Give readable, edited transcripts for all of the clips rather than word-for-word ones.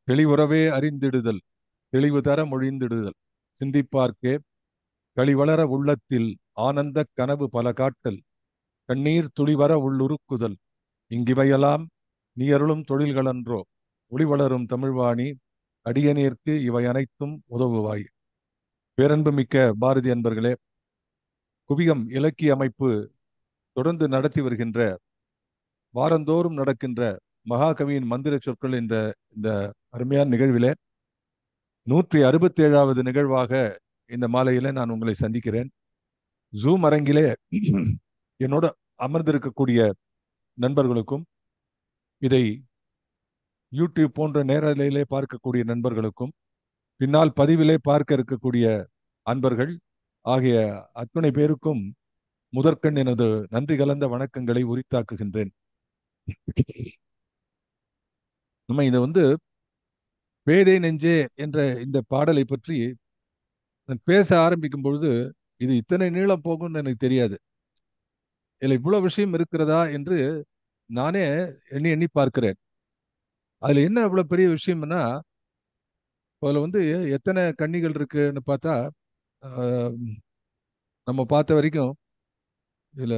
தெளிவுறவே அறிந்திடுதல், தெளிவு தர மொழிந்திடுதல், சிந்திப்பார்க்கே களிவளர உள்ளத்தில் ஆனந்த கனவு பல காட்டல், கண்ணீர் துளிவர உள்ளுருக்குதல், இங்கிவையெல்லாம் நீ அருளும் தொழில்களன்றோ, ஒளிவளரும் தமிழ்வாணி அடியநீர்க்கு இவை அனைத்தும் உதவுவாய். பேரன்பு மிக்க பாரதி அன்பர்களே, குவியம் இலக்கிய அமைப்பு தொடர்ந்து நடத்தி வருகின்ற, வாரந்தோறும் நடக்கின்ற மகாகவியின் மந்திர சொற்கள் என்ற இந்த அருமையான நிகழ்விலே 167வது நிகழ்வாக இந்த மாலையில நான் உங்களை சந்திக்கிறேன். ஜூம் அரங்கிலே என்னோட அமர்ந்திருக்கக்கூடிய நண்பர்களுக்கும், இதை யூடியூப் போன்ற நேரலையிலே பார்க்கக்கூடிய நண்பர்களுக்கும், பின்னால் பதிவிலே பார்க்க இருக்கக்கூடிய அன்பர்கள் ஆகிய அத்தனை பேருக்கும் முதற்கண் எனது நன்றி கலந்த வணக்கங்களை உரித்தாக்குகின்றேன். நம்ம இதை பேதை நெஞ்சே என்ற இந்த பாடலை பற்றி நான் பேச ஆரம்பிக்கும் பொழுது இது இத்தனை நீளம் போகும்னு எனக்கு தெரியாது. இதுல இவ்வளவு விஷயம் இருக்கிறதா என்று நானே எண்ணி எண்ணி பார்க்கிறேன். அதுல என்ன இவ்வளவு பெரிய விஷயம்னா, அதுல எத்தனை கன்னிகள் இருக்குன்னு பார்த்தா, ஆஹ், நம்ம பார்த்த வரைக்கும் இதுல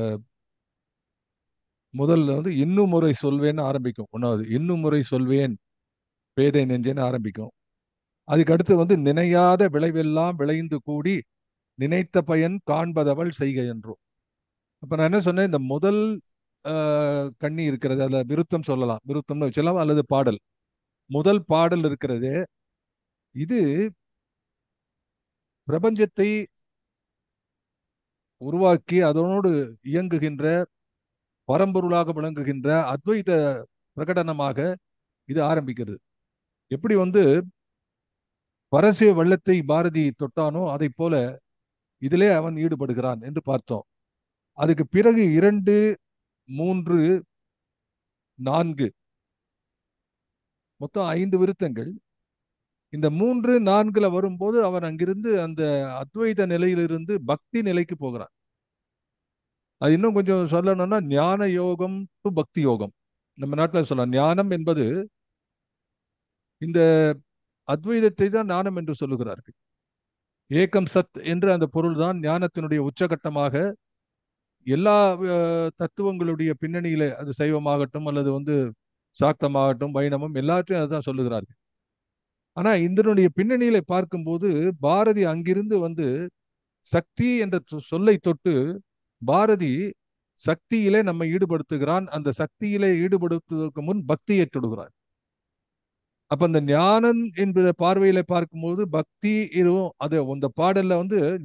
முதல்ல இன்னும் முறை சொல்வேன்னு ஆரம்பிக்கும். ஒன்னாவது இன்னும் முறை சொல்வேன் பேதை நெஞ்சேன்னு ஆரம்பிக்கும். அதுக்கு அடுத்து நினையாத விளைவெல்லாம் விளைந்து கூடி நினைத்த பயன் காண்பதவள் செய்கை என்றும். அப்ப நான் என்ன சொன்னேன், இந்த முதல் கண்ணி இருக்கிறது, அதுல விருத்தம் சொல்லலாம், விருத்தம்னு வச்சலாம், அல்லது பாடல். முதல் பாடல் இருக்கிறது, இது பிரபஞ்சத்தை உருவாக்கி அதனோடு இயங்குகின்ற பரம்பொருளாக விளங்குகின்ற அத்வைத பிரகடனமாக இது ஆரம்பிக்கிறது. எப்படி பரசிய வெள்ளத்தை பாரதி தொட்டானோ அதை போல இதிலே அவன் ஈடுபடுகிறான் என்று பார்த்தோம். அதுக்கு பிறகு 2, 3, 4 மொத்தம் 5 விருத்தங்கள். இந்த 3, 4ல வரும்போது அவன் அங்கிருந்து அந்த அத்வைத நிலையிலிருந்து பக்தி நிலைக்கு போகிறான். அது இன்னும் கொஞ்சம் சொல்லணும்னா ஞான யோகம் டு பக்தி யோகம். நம்ம நாட்டில் சொல்லலாம், ஞானம் என்பது இந்த அத்வைதத்தை தான் ஞானம் என்று சொல்லுகிறார்கள். ஏகம் சத் என்று அந்த பொருள் தான் ஞானத்தினுடைய உச்சகட்டமாக. எல்லா தத்துவங்களுடைய பின்னணியில, அது சைவமாகட்டும் அல்லது சாக்தமாகட்டும் வைணவம் எல்லாத்தையும் அதுதான் சொல்லுகிறார்கள். ஆனா இதனுடைய பின்னணியில பார்க்கும்போது பாரதி அங்கிருந்து சக்தி என்ற சொல்லை தொட்டு பாரதி சக்தியிலே நம்மை ஈடுபடுத்துகிறான். அந்த சக்தியிலே ஈடுபடுத்துவதற்கு முன் பக்தியை தொடுகிறார். அப்ப அந்த ஞானம் என்கிற பார்வையில பார்க்கும்போது பக்தி இதுவும் அது அந்த பாடல்ல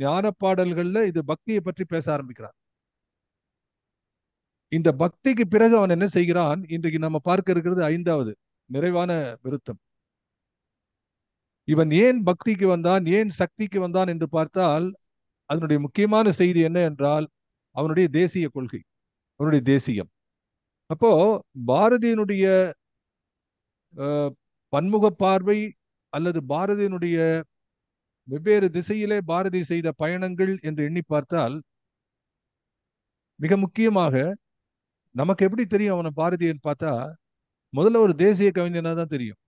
ஞான பாடல்கள்ல இது பக்தியை பற்றி பேச ஆரம்பிக்கிறார். இந்த பக்திக்கு பிறகு அவன் என்ன செய்கிறான், இன்றைக்கு நம்ம பார்க்க இருக்கிறது 5வது நிறைவான விருத்தம். இவன் ஏன் பக்திக்கு வந்தான், ஏன் சக்திக்கு வந்தான் என்று பார்த்தால் அதனுடைய முக்கியமான செய்தி என்ன என்றால் அவனுடைய தேசிய கொள்கை, அவனுடைய தேசியம். அப்போ பாரதியினுடைய பன்முக பார்வை அல்லது பாரதியினுடைய வெவ்வேறு திசையிலே பாரதி செய்த பயணங்கள் என்று எண்ணி பார்த்தால் மிக முக்கியமாக நமக்கு எப்படி தெரியும் அவனை பாரதியன்னு பார்த்தா, முதல்ல ஒரு தேசிய கவிஞனா தான் தெரியும்.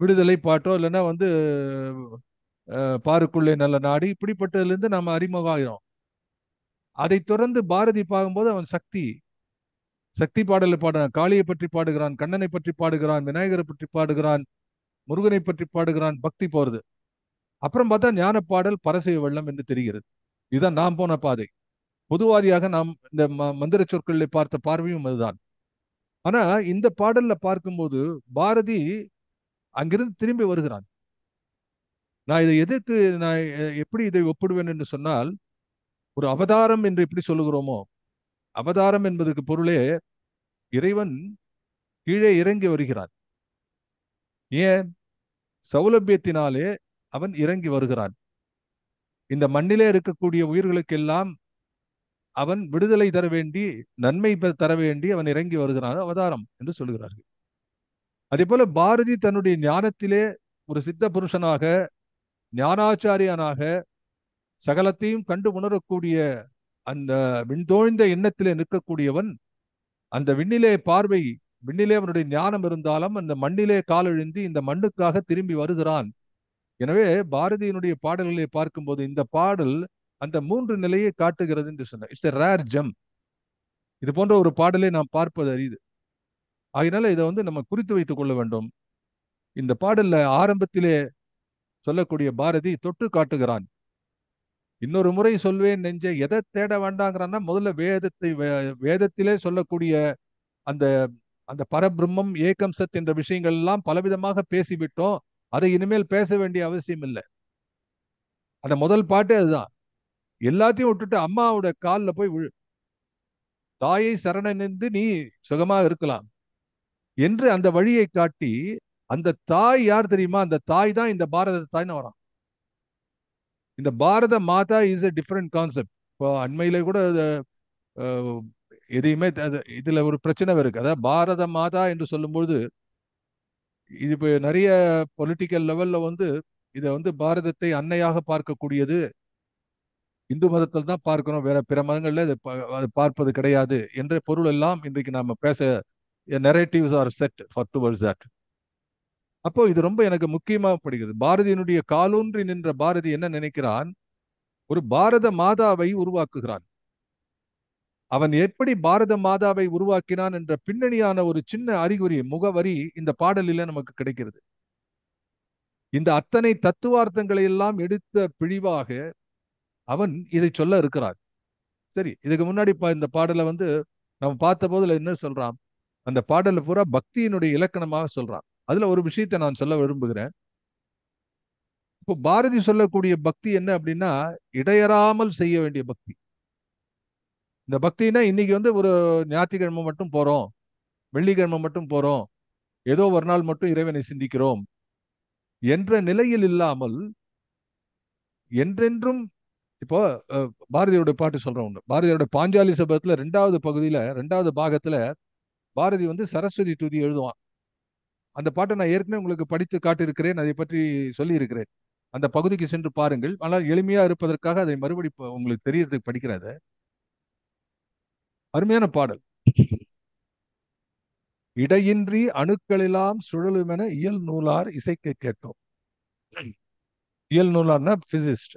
விடுதலை பாட்டோ இல்லைன்னா பாருக்குள்ளே நல்ல நாடு இப்படிப்பட்டதுல இருந்து நம்ம அறிமுகம் ஆகிறோம். அதை தொடர்ந்து பாரதி பார்க்கும்போது அவன் சக்தி சக்தி பாடலை பாடுறான், காளியை பற்றி பாடுகிறான், கண்ணனை பற்றி பாடுகிறான், விநாயகரை பற்றி பாடுகிறான், முருகனை பற்றி பாடுகிறான், பக்தி போறது. அப்புறம் பார்த்தா ஞான பாடல் பரசிவ வெள்ளம் என்று தெரிகிறது. இதுதான் நாம் போன பாதை. பொதுவாரியாக நாம் இந்த மந்திர சொற்களில் பார்த்த பார்வையும் அதுதான். ஆனா இந்த பாடல்ல பார்க்கும்போது பாரதி அங்கிருந்து திரும்பி வருகிறான். நான் இதை எதிர்த்து நான் எப்படி இதை ஒப்பிடுவேன் என்று சொன்னால், ஒரு அவதாரம் என்று எப்படி சொல்லுகிறோமோ, அவதாரம் என்பதற்கு பொருளே இறைவன் கீழே இறங்கி வருகிறான். ஏன்? சௌலபியத்தினாலே அவன் இறங்கி வருகிறான். இந்த மண்ணிலே இருக்கக்கூடிய உயிர்களுக்கெல்லாம் அவன் விடுதலை தர வேண்டி, நன்மை தர வேண்டி அவன் இறங்கி வருகிறான், அவதாரம் என்று சொல்லுகிறார்கள். அதே போல பாரதி தன்னுடைய ஞானத்திலே ஒரு சித்த புருஷனாக, ஞானாச்சாரியனாக, சகலத்தையும் கண்டு உணரக்கூடிய அந்த விண்தோய்ந்த எண்ணத்திலே நிற்கக்கூடியவன். அந்த விண்ணிலே பார்வை விண்ணிலே அவனுடைய ஞானம் இருந்தாலும் அந்த மண்ணிலே காலெழுந்தி இந்த மண்ணுக்காக திரும்பி வருகிறான். எனவே பாரதியினுடைய பாடல்களை பார்க்கும்போது இந்த பாடல் அந்த மூன்று நிலையை காட்டுகிறது என்று சொன்னார். It's a rare GeM. இது போன்ற ஒரு பாடலை நாம் பார்ப்பது அரிது. அதனால இதை நம்ம குறித்து வைத்துக் கொள்ள வேண்டும். இந்த பாடல்ல ஆரம்பத்திலே சொல்லக்கூடிய பாரதி தொட்டு காட்டுகிறான். இன்னொரு முறை சொல்வேன் நெஞ்சே, எதை தேட வேண்டாங்கிறான்னா, முதல்ல வேதத்திலே சொல்லக்கூடிய அந்த அந்த பரபிரம்மம் ஏகம் சத் என்ற விஷயங்கள் எல்லாம் பலவிதமாக பேசிவிட்டோம். அதை இனிமேல் பேச வேண்டிய அவசியம் இல்லை. அந்த முதல் பாட்டு அதுதான். எல்லாத்தையும் விட்டுட்டு அம்மாவோட காலில் போய் விழு, தாயை சரணடைந்து நீ சுகமா இருக்கலாம் என்று அந்த வழியை காட்டி, அந்த தாய் யார் தெரியுமா? அந்த தாய் தான் இந்த பாரத தாய்னு வரான். இந்த பாரத மாதா இஸ் எ டிஃபரெண்ட் கான்செப்ட். இப்போ அண்மையில கூட எதையுமே இதுல ஒரு பிரச்சனை இருக்கு. அதாவது பாரத மாதா என்று சொல்லும்போது இது இப்போ நிறைய பொலிட்டிக்கல் லெவல்ல இதை பாரதத்தை அன்னையாக பார்க்கக்கூடியது, இந்து மதத்தில் தான் பார்க்கிறோம், வேற பிற மதங்கள்ல அதை பார்ப்பது கிடையாது என்ற பொருள் எல்லாம் இன்றைக்கு நாம பேச narratives are set for towards that. அப்போ இது ரொம்ப எனக்கு முக்கியமாக படுகிறது. பாரதியினுடைய காலூன்றி நின்ற பாரதி என்ன நினைக்கிறான்? ஒரு பாரத மாதாவை உருவாக்குகிறான். அவன் எப்படி பாரத மாதாவை உருவாக்கினான் என்ற பின்னணியான ஒரு சின்ன அறிகுறி, முகவரி இந்த பாடலில நமக்கு கிடைக்கிறது. இந்த அத்தனை தத்துவார்த்தங்களை எல்லாம் எடுத்த பிழிவாக அவன் இதை சொல்ல இருக்கிறான். சரி, இதுக்கு முன்னாடி இந்த பாடலை நம்ம பார்த்த போதுல என்ன சொல்றான்? அந்த பாடல பூரா பக்தியினுடைய இலக்கணமாக சொல்றான். அதுல ஒரு விஷயத்தை நான் சொல்ல விரும்புகிறேன். இப்போ பாரதி சொல்லக்கூடிய பக்தி என்ன அப்படின்னா, இடையறாமல் செய்ய வேண்டிய பக்தி. இந்த பக்தினா இன்னைக்கு ஒரு ஞாயிற்றுக்கிழமை மட்டும் போறோம், வெள்ளிக்கிழமை மட்டும் போறோம், ஏதோ ஒரு நாள் மட்டும் இறைவனை சிந்திக்கிறோம் என்ற நிலையில் இல்லாமல் என்றென்றும். இப்போ பாரதியோட பாட்டு சொல்றோம் ஒண்ணு. பாரதியோட பாஞ்சாலி சபதத்துல 2வது பகுதியில 2வது பாகத்துல பாரதி சரஸ்வதி துதி எழுதுவான். அந்த பாட்டை நான் ஏற்கனவே உங்களுக்கு படித்து காட்டியிருக்கிறேன், அதை பற்றி சொல்லி இருக்கிறேன். அந்த பகுதிக்கு சென்று பாருங்கள். ஆனால் எளிமையா இருப்பதற்காக அதை மறுபடி உங்களுக்கு தெரியறதுக்கு படிக்கிறாத அருமையான பாடல். இடையின்றி அணுக்களெல்லாம் சுழலுமென இயல் நூலார் இசைக்க கேட்டோம். இயல் நூலார்னா பிசிஸ்ட்,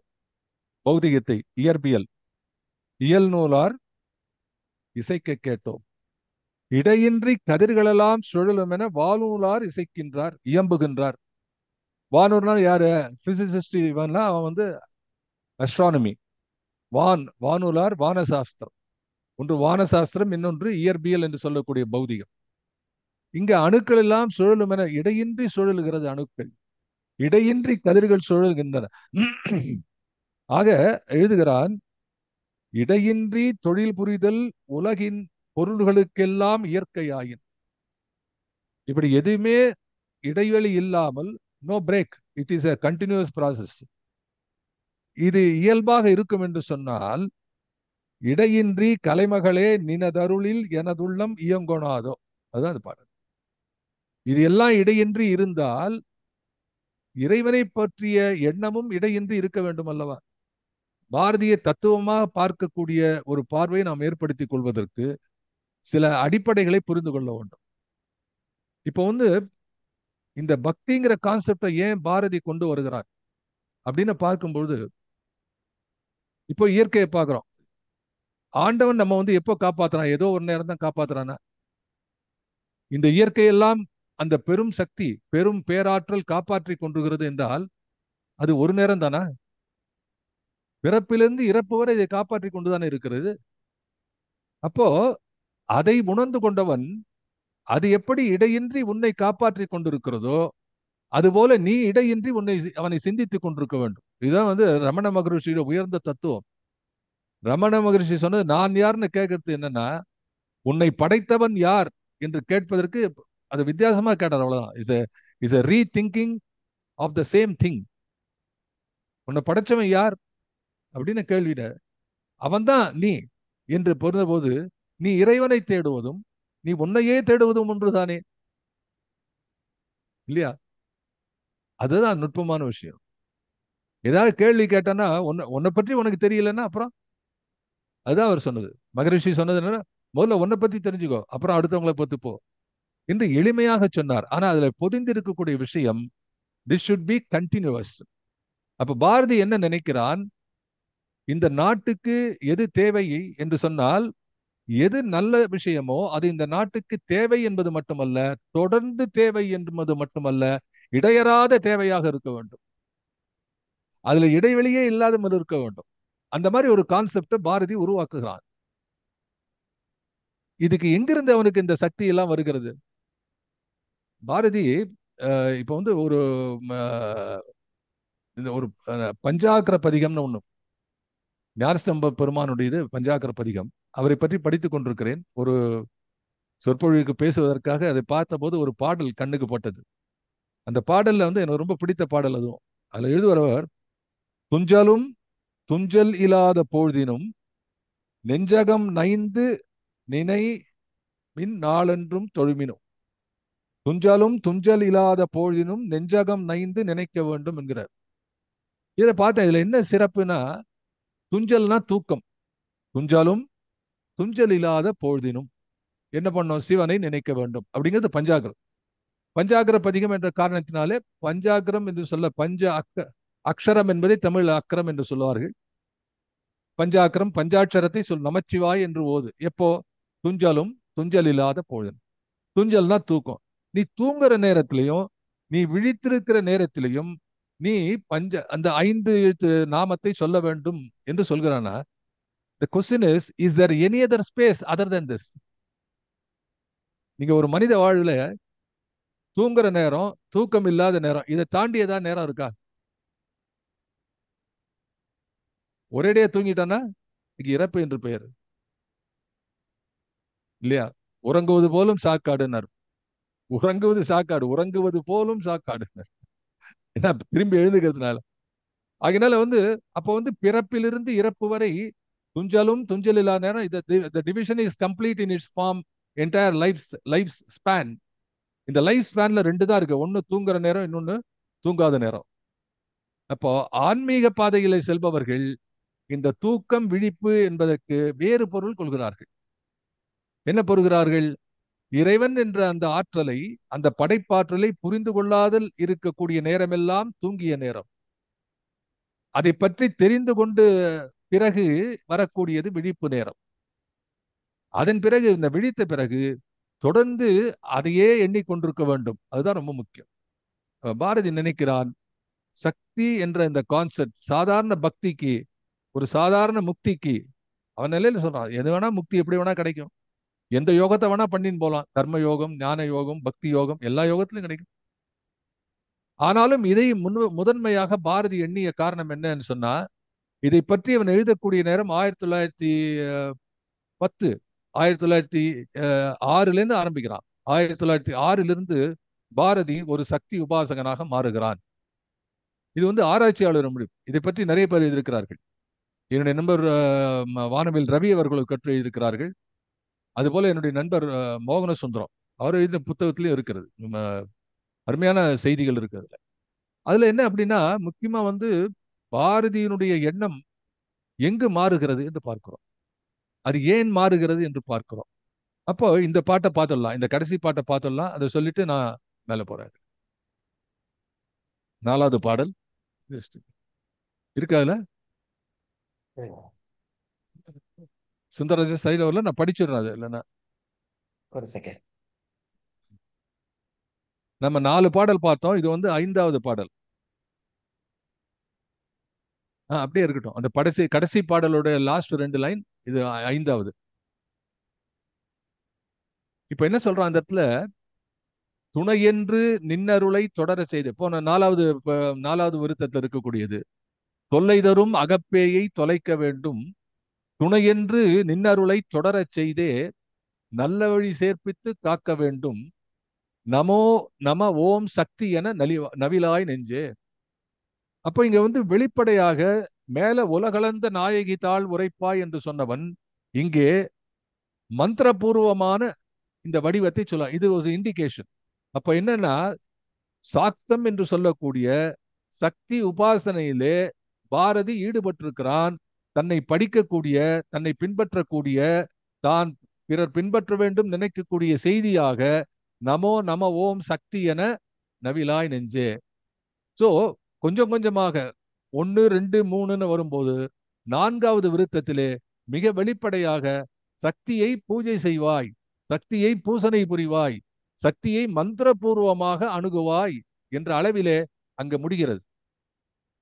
பௌதிகத்தை, இயற்பியல். இயல் நூலார் இசைக்க கேட்டோம். இடையின்றி கதிர்களெல்லாம் சுழலுமென வானூலார் இசைக்கின்றார், இயம்புகின்றார். வானூர்னால் யாரு? பிசிசிஸ்ட். இவன்லாம் அவன் அஸ்ட்ரானமி. வானூலார் வானசாஸ்திரம். ஒன்று வானசாஸ்திரம், இன்னொன்று இயற்பியல் என்று சொல்லக்கூடிய பௌதிகம். இங்க அணுக்கள் எல்லாம் சுழலும் என இடையின்றி சுழலுகிறது அணுக்கள், இடையின்றி கதிர்கள் சுழல்கின்றன. ஆக எழுதுகிறான், இடையின்றி தொழில் புரிதல் உலகின் பொருள்களுக்கெல்லாம் இயற்கையாயின். இப்படி எதுவுமே இடைவெளி இல்லாமல், no break, it is a continuous process. இது இயல்பாக இருக்கும் என்று சொன்னால், இடையின்றி கலைமகளே நினதருளில் எனதுள்ளம் இயங்கொணாதோ. அதுதான் அது பாடல். இது எல்லாம் இடையின்றி இருந்தால் இறைவனை பற்றிய எண்ணமும் இடையின்றி இருக்க வேண்டும் அல்லவா? பாரதிய தத்துவமாக பார்க்கக்கூடிய ஒரு பார்வையை நாம் ஏற்படுத்திக் கொள்வதற்கு சில அடிப்படைகளை புரிந்து கொள்ள வேண்டும். இப்போ இந்த பக்திங்கிற கான்செப்டை ஏன் பாரதி கொண்டு வருகிறார் அப்படின்னு பார்க்கும்பொழுது, இப்போ இயற்கையை பார்க்கிறோம். ஆண்டவன் நம்ம எப்போ காப்பாத்துறான்? ஏதோ ஒரு நேரம் தான் காப்பாத்துறானா? இந்த இயற்கையெல்லாம் அந்த பெரும் சக்தி, பெரும் பேராற்றல் காப்பாற்றி கொண்டிருக்கிறது என்றால் அது ஒரு நேரம் தானா? பிறப்பிலிருந்து இறப்பு வரை இதை காப்பாற்றி கொண்டுதானே இருக்கிறது. அப்போ அதை உணர்ந்து கொண்டவன் அது எப்படி இடையின்றி உன்னை காப்பாற்றி கொண்டிருக்கிறதோ அதுபோல நீ இடையின்றி அவனை சிந்தித்துக் கொண்டிருக்க வேண்டும். இதுதான் ரமண மகரிஷியோட உயர்ந்த தத்துவம். ரமண மகரிஷி சொன்னது, நான் யாருன்னு கேட்கறது என்னன்னா, உன்னை படைத்தவன் யார் என்று கேட்பதற்கு அது வித்தியாசமா கேட்டார், அவ்வளவுதான். Is a rethinking of the same thing. உன்னை படைச்சவன் யார் அப்படின்னு கேள்விட, அவன்தான் நீ என்று பொருந்தபோது, நீ இறைவனை தேடுவதும் நீ உன்னையே தேடுவதும் ஒன்றுதானே, இல்லையா? அதுதான் நுட்பமான விஷயம். ஏதாவது கேள்வி கேட்டானா, உன்னை பற்றி உனக்கு தெரியலன்னா அப்புறம், அதுதான் அவர் சொன்னது. மகரிஷி சொன்னது என்னன்னா, முதல்ல உன்னை பத்தி தெரிஞ்சுக்கோ, அப்புறம் அடுத்தவங்களை பத்தி போ. என்று எளிமையாக சொன்னார். ஆனா அதுல பொதிந்திருக்கக்கூடிய விஷயம், திஸ் ஷுட் பி கண்டினியூவஸ். அப்ப பாரதி என்ன நினைக்கிறான், இந்த நாட்டுக்கு எது தேவை என்று சொன்னால், எது நல்ல விஷயமோ அது இந்த நாட்டுக்கு தேவை என்பது மட்டுமல்ல, தொடர்ந்து தேவை என்பது மட்டுமல்ல, இடையறாத தேவையாக இருக்க வேண்டும். அதுல இடைவெளியே இல்லாத இருக்க வேண்டும். அந்த மாதிரி ஒரு கான்செப்டை பாரதி உருவாக்குகிறான். இதுக்கு எங்கிருந்து அவனுக்கு இந்த சக்தி எல்லாம் வருகிறது? பாரதி இப்ப வந்து ஒரு இந்த ஒரு பஞ்சாக்கர பதிகம்னு ஒண்ணு, ஞானஸ்தம்ப பெருமானுடையது பஞ்சாக்கர பதிகம். அவரை பற்றி படித்துக் கொண்டிருக்கிறேன். ஒரு சொற்பொழிவுக்கு பேசுவதற்காக அதை பார்த்தபோது ஒரு பாடல் கண்ணுக்கு பட்டது. அந்த பாடல்ல வந்து எனக்கு ரொம்ப பிடித்த பாடல் அதுவும். அதுல எழுதுகிறவர், துஞ்சலும் துஞ்சல் இல்லாத பொழுதினும் நெஞ்சகம் நைந்து நினை மின் நாளென்றும் தொழுமினும். துஞ்சலும் துஞ்சல் இல்லாத பொழுதினும் நெஞ்சகம் நைந்து நினைக்க வேண்டும் என்கிறார். இதை பார்த்தேன், இதுல என்ன சிறப்புனா, துஞ்சல்னா தூக்கம். துஞ்சலும் துஞ்சல் இல்லாத பொழுதினும் என்ன பண்ணோம், சிவனை நினைக்க வேண்டும் அப்படிங்கிறது பஞ்சாகரம். பஞ்சாகர பதிகம் என்ற காரணத்தினாலே பஞ்சாகரம் என்று சொல்ல, பஞ்ச அக்ஷரம் என்பதை தமிழ் அக்கரம் என்று சொல்லுவார்கள். பஞ்சாக்கரம் பஞ்சாட்சரத்தை சொல் நமச்சிவாய் என்று ஓது. எப்போ? துஞ்சலும் துஞ்சல் இல்லாத பொழுதும். துஞ்சல்னா தூக்கம். நீ தூங்குற நேரத்திலையும் நீ விழித்திருக்கிற நேரத்திலையும் நீ அந்த 5 எழுத்து நாமத்தை சொல்ல வேண்டும் என்று சொல்கிறானா? The question is there any other space other than this? நீங்க ஒரு மனித வாழ்வுல தூங்குற நேரம், தூக்கம் இல்லாத நேரம், இதை தாண்டி ஏதாவது நேரம் இருக்கா? ஒரேடியா தூங்கிட்டானா இறப்பு என்று பெயர் இல்லையா? உறங்குவது போலும் சாக்காடுனர். உறங்குவது சாக்காடு, உறங்குவது போலும் சாக்காடு. ஏன்னா திரும்பி எழுந்துக்கிறதுனால. அதனால வந்து அப்போ வந்து பிறப்பிலிருந்து இறப்பு வரை துஞ்சலும் துஞ்சல் இல்லாத நேரம். இந்த division is complete in its form, entire life span. இந்த லைஃப் ஸ்பேன்ல 2 தான் இருக்கு. ஒன்னு தூங்குற நேரம், இன்னொன்னு தூங்காத நேரம். அப்போ ஆன்மீக பாதையில செல்பவர்கள் இந்த தூக்கம் விழிப்பு என்பதற்கு வேறு பொருள் கொள்கிறார்கள். என்ன பொறுகிறார்கள்? இறைவன் என்ற அந்த ஆற்றலை, அந்த படைப்பாற்றலை புரிந்து கொள்ளாதல் இருக்கக்கூடிய நேரமெல்லாம் தூங்கிய நேரம். அதை பற்றி தெரிந்து கொண்டு பிறகு வரக்கூடியது விழிப்பு நேரம். அதன் பிறகு இந்த விழித்த பிறகு தொடர்ந்து அதையே எண்ணிக்கொண்டிருக்க வேண்டும். அதுதான் ரொம்ப முக்கியம். பாரதி நினைக்கிறான், சக்தி என்ற இந்த கான்செப்ட் சாதாரண பக்திக்கு, ஒரு சாதாரண முக்திக்கு, அவன் நிலையில சொல்றான், எது வேணா முக்தி எப்படி வேணா கிடைக்கும், எந்த யோகத்தை வேணா பண்ணின்னு போலாம், கர்ம யோகம், ஞான யோகம், பக்தி யோகம், எல்லா யோகத்திலும் கிடைக்கும். ஆனாலும் இதை முதன்மையாக பாரதி எண்ணிய காரணம் என்னன்னு சொன்னா, இதை பற்றி அவன் எழுதக்கூடிய நேரம் 1910, 1906 ஆரம்பிக்கிறான். 1906 பாரதி ஒரு சக்தி உபாசகனாக மாறுகிறான். இது வந்து ஆராய்ச்சியாளர் முடிவு. இதை பற்றி நிறைய பேர் எழுதியிருக்கிறார்கள். என்னுடைய நண்பர் வானவில் ரவி அவர்கள் கற்று எழுதியிருக்கிறார்கள். அதுபோல என்னுடைய நண்பர் மோகன சுந்தரம் அவர் எழுதின புத்தகத்திலையும் இருக்கிறது. அருமையான செய்திகள் இருக்கு அதுல. அதுல என்ன அப்படின்னா, முக்கியமா வந்து பாரதியினுடைய எண்ணம் எங்கு மாறுகிறது என்று பார்க்கிறோம். அது ஏன் மாறுகிறது என்று பார்க்கிறோம். அப்போ இந்த பாட்டை பார்த்துடலாம், இந்த கடைசி பாட்டை பார்த்துடலாம். அதை சொல்லிட்டு நான் மேல போறேன். 4வது பாடல் இருக்கு அதுல. சுந்தரராஜ சைடு வரல, நான் படிச்சிடுறேன் அது இல்லைன்னா. ஒரு செகண்ட். நம்ம 4 பாடல் பார்த்தோம். இது வந்து 5வது பாடல். அப்படியே இருக்கட்டும். அந்த கடைசி பாடலோட லாஸ்ட் 2 லைன், இது 5வது. இப்ப என்ன சொல்றான் அந்த இடத்துல, துணையென்று நின்னருளை தொடர செய்து, போன 4வது விருத்தத்தில் இருக்கக்கூடியது, தொல்லை தரும் அகப்பேயை தொலைக்க வேண்டும், துணையென்று நின்னருளை தொடரச் செய்தே நல்ல வழி சேர்ப்பித்து காக்க வேண்டும், நமோ நம ஓம் சக்தி என நவிலாய் நெஞ்சே. அப்ப இங்க வந்து வெளிப்படையாக மேல உலகளந்த நாயகி தாள் உரைப்பாய் என்று சொன்னவன் இங்கே மந்திரபூர்வமான இந்த வடிவத்தை சொல்ல. இது ஒரு இண்டிகேஷன். அப்ப என்னன்னா, சாக்தம் என்று சொல்லக்கூடிய சக்தி உபாசனையிலே பாரதி ஈடுபட்டிருக்கிறான். தன்னை படிக்கக்கூடிய, தன்னை பின்பற்றக்கூடிய, தான் பிறர் பின்பற்ற வேண்டும் நினைக்கக்கூடிய செய்தியாக நமோ நம ஓம் சக்தி என நவிலாய் நெஞ்சே. சோ கொஞ்சம் கொஞ்சமாக 1 2 3ன்னு வரும்போது 4வது விருத்தத்திலே மிக வெளிப்படையாக சக்தியை பூஜை செய்வாய், சக்தியை பூசனை புரிவாய், சக்தியை மந்திரபூர்வமாக அணுகுவாய் என்ற அளவிலே அங்க முடிகிறது.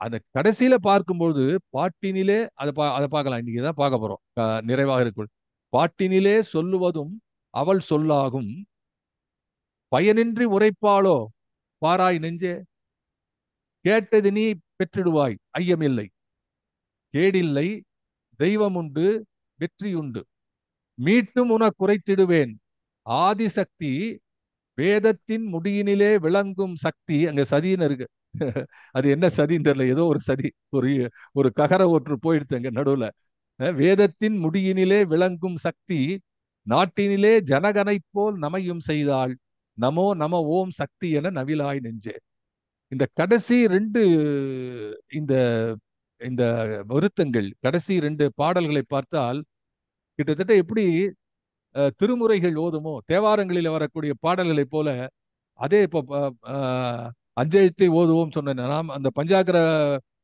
அந்த கடைசியில பார்க்கும்போது பாட்டினிலே அதை பார்க்கலாம். இன்னைக்கு தான் பார்க்க போறோம். நிறைவாக இருக்கும். பாட்டினிலே சொல்லுவதும் அவள் சொல்லாகும், பயனின்றி உரைப்பாளோ பாராய் நெஞ்சே. கேட்டது நீ பெற்றிடுவாய், ஐயமில்லை. கேடில்லை, தெய்வமுண்டு, வெற்றியுண்டு. மீட்டும் உன குறைத்திடுவேன், ஆதிசக்தி வேதத்தின் முடியினிலே விளங்கும் சக்தி. அங்க சதின்னு இருக்கு. அது என்ன சதின்னு தெரியல, ஏதோ ஒரு சதி, ஒரு ஒரு ககர ஒற்று போயிடுத்து அங்க நடுவுல. வேதத்தின் முடியினிலே விளங்கும் சக்தி நாட்டினிலே ஜனகனை போல் நமையும் செய்தாள், நமோ நம ஓம் சக்தி என நவிலாய் நெஞ்சே. இந்த கடைசி 2 இந்த இந்த வருத்தங்கள், கடைசி 2 பாடல்களை பார்த்தால் கிட்டத்தட்ட எப்படி திருமுறைகள் ஓதுமோ, தேவாரங்களில் வரக்கூடிய பாடல்களை போல, அதே இப்போ அஞ்செழுத்தை ஓதுவோம் சொன்னேன் நாம். அந்த பஞ்சாக்கர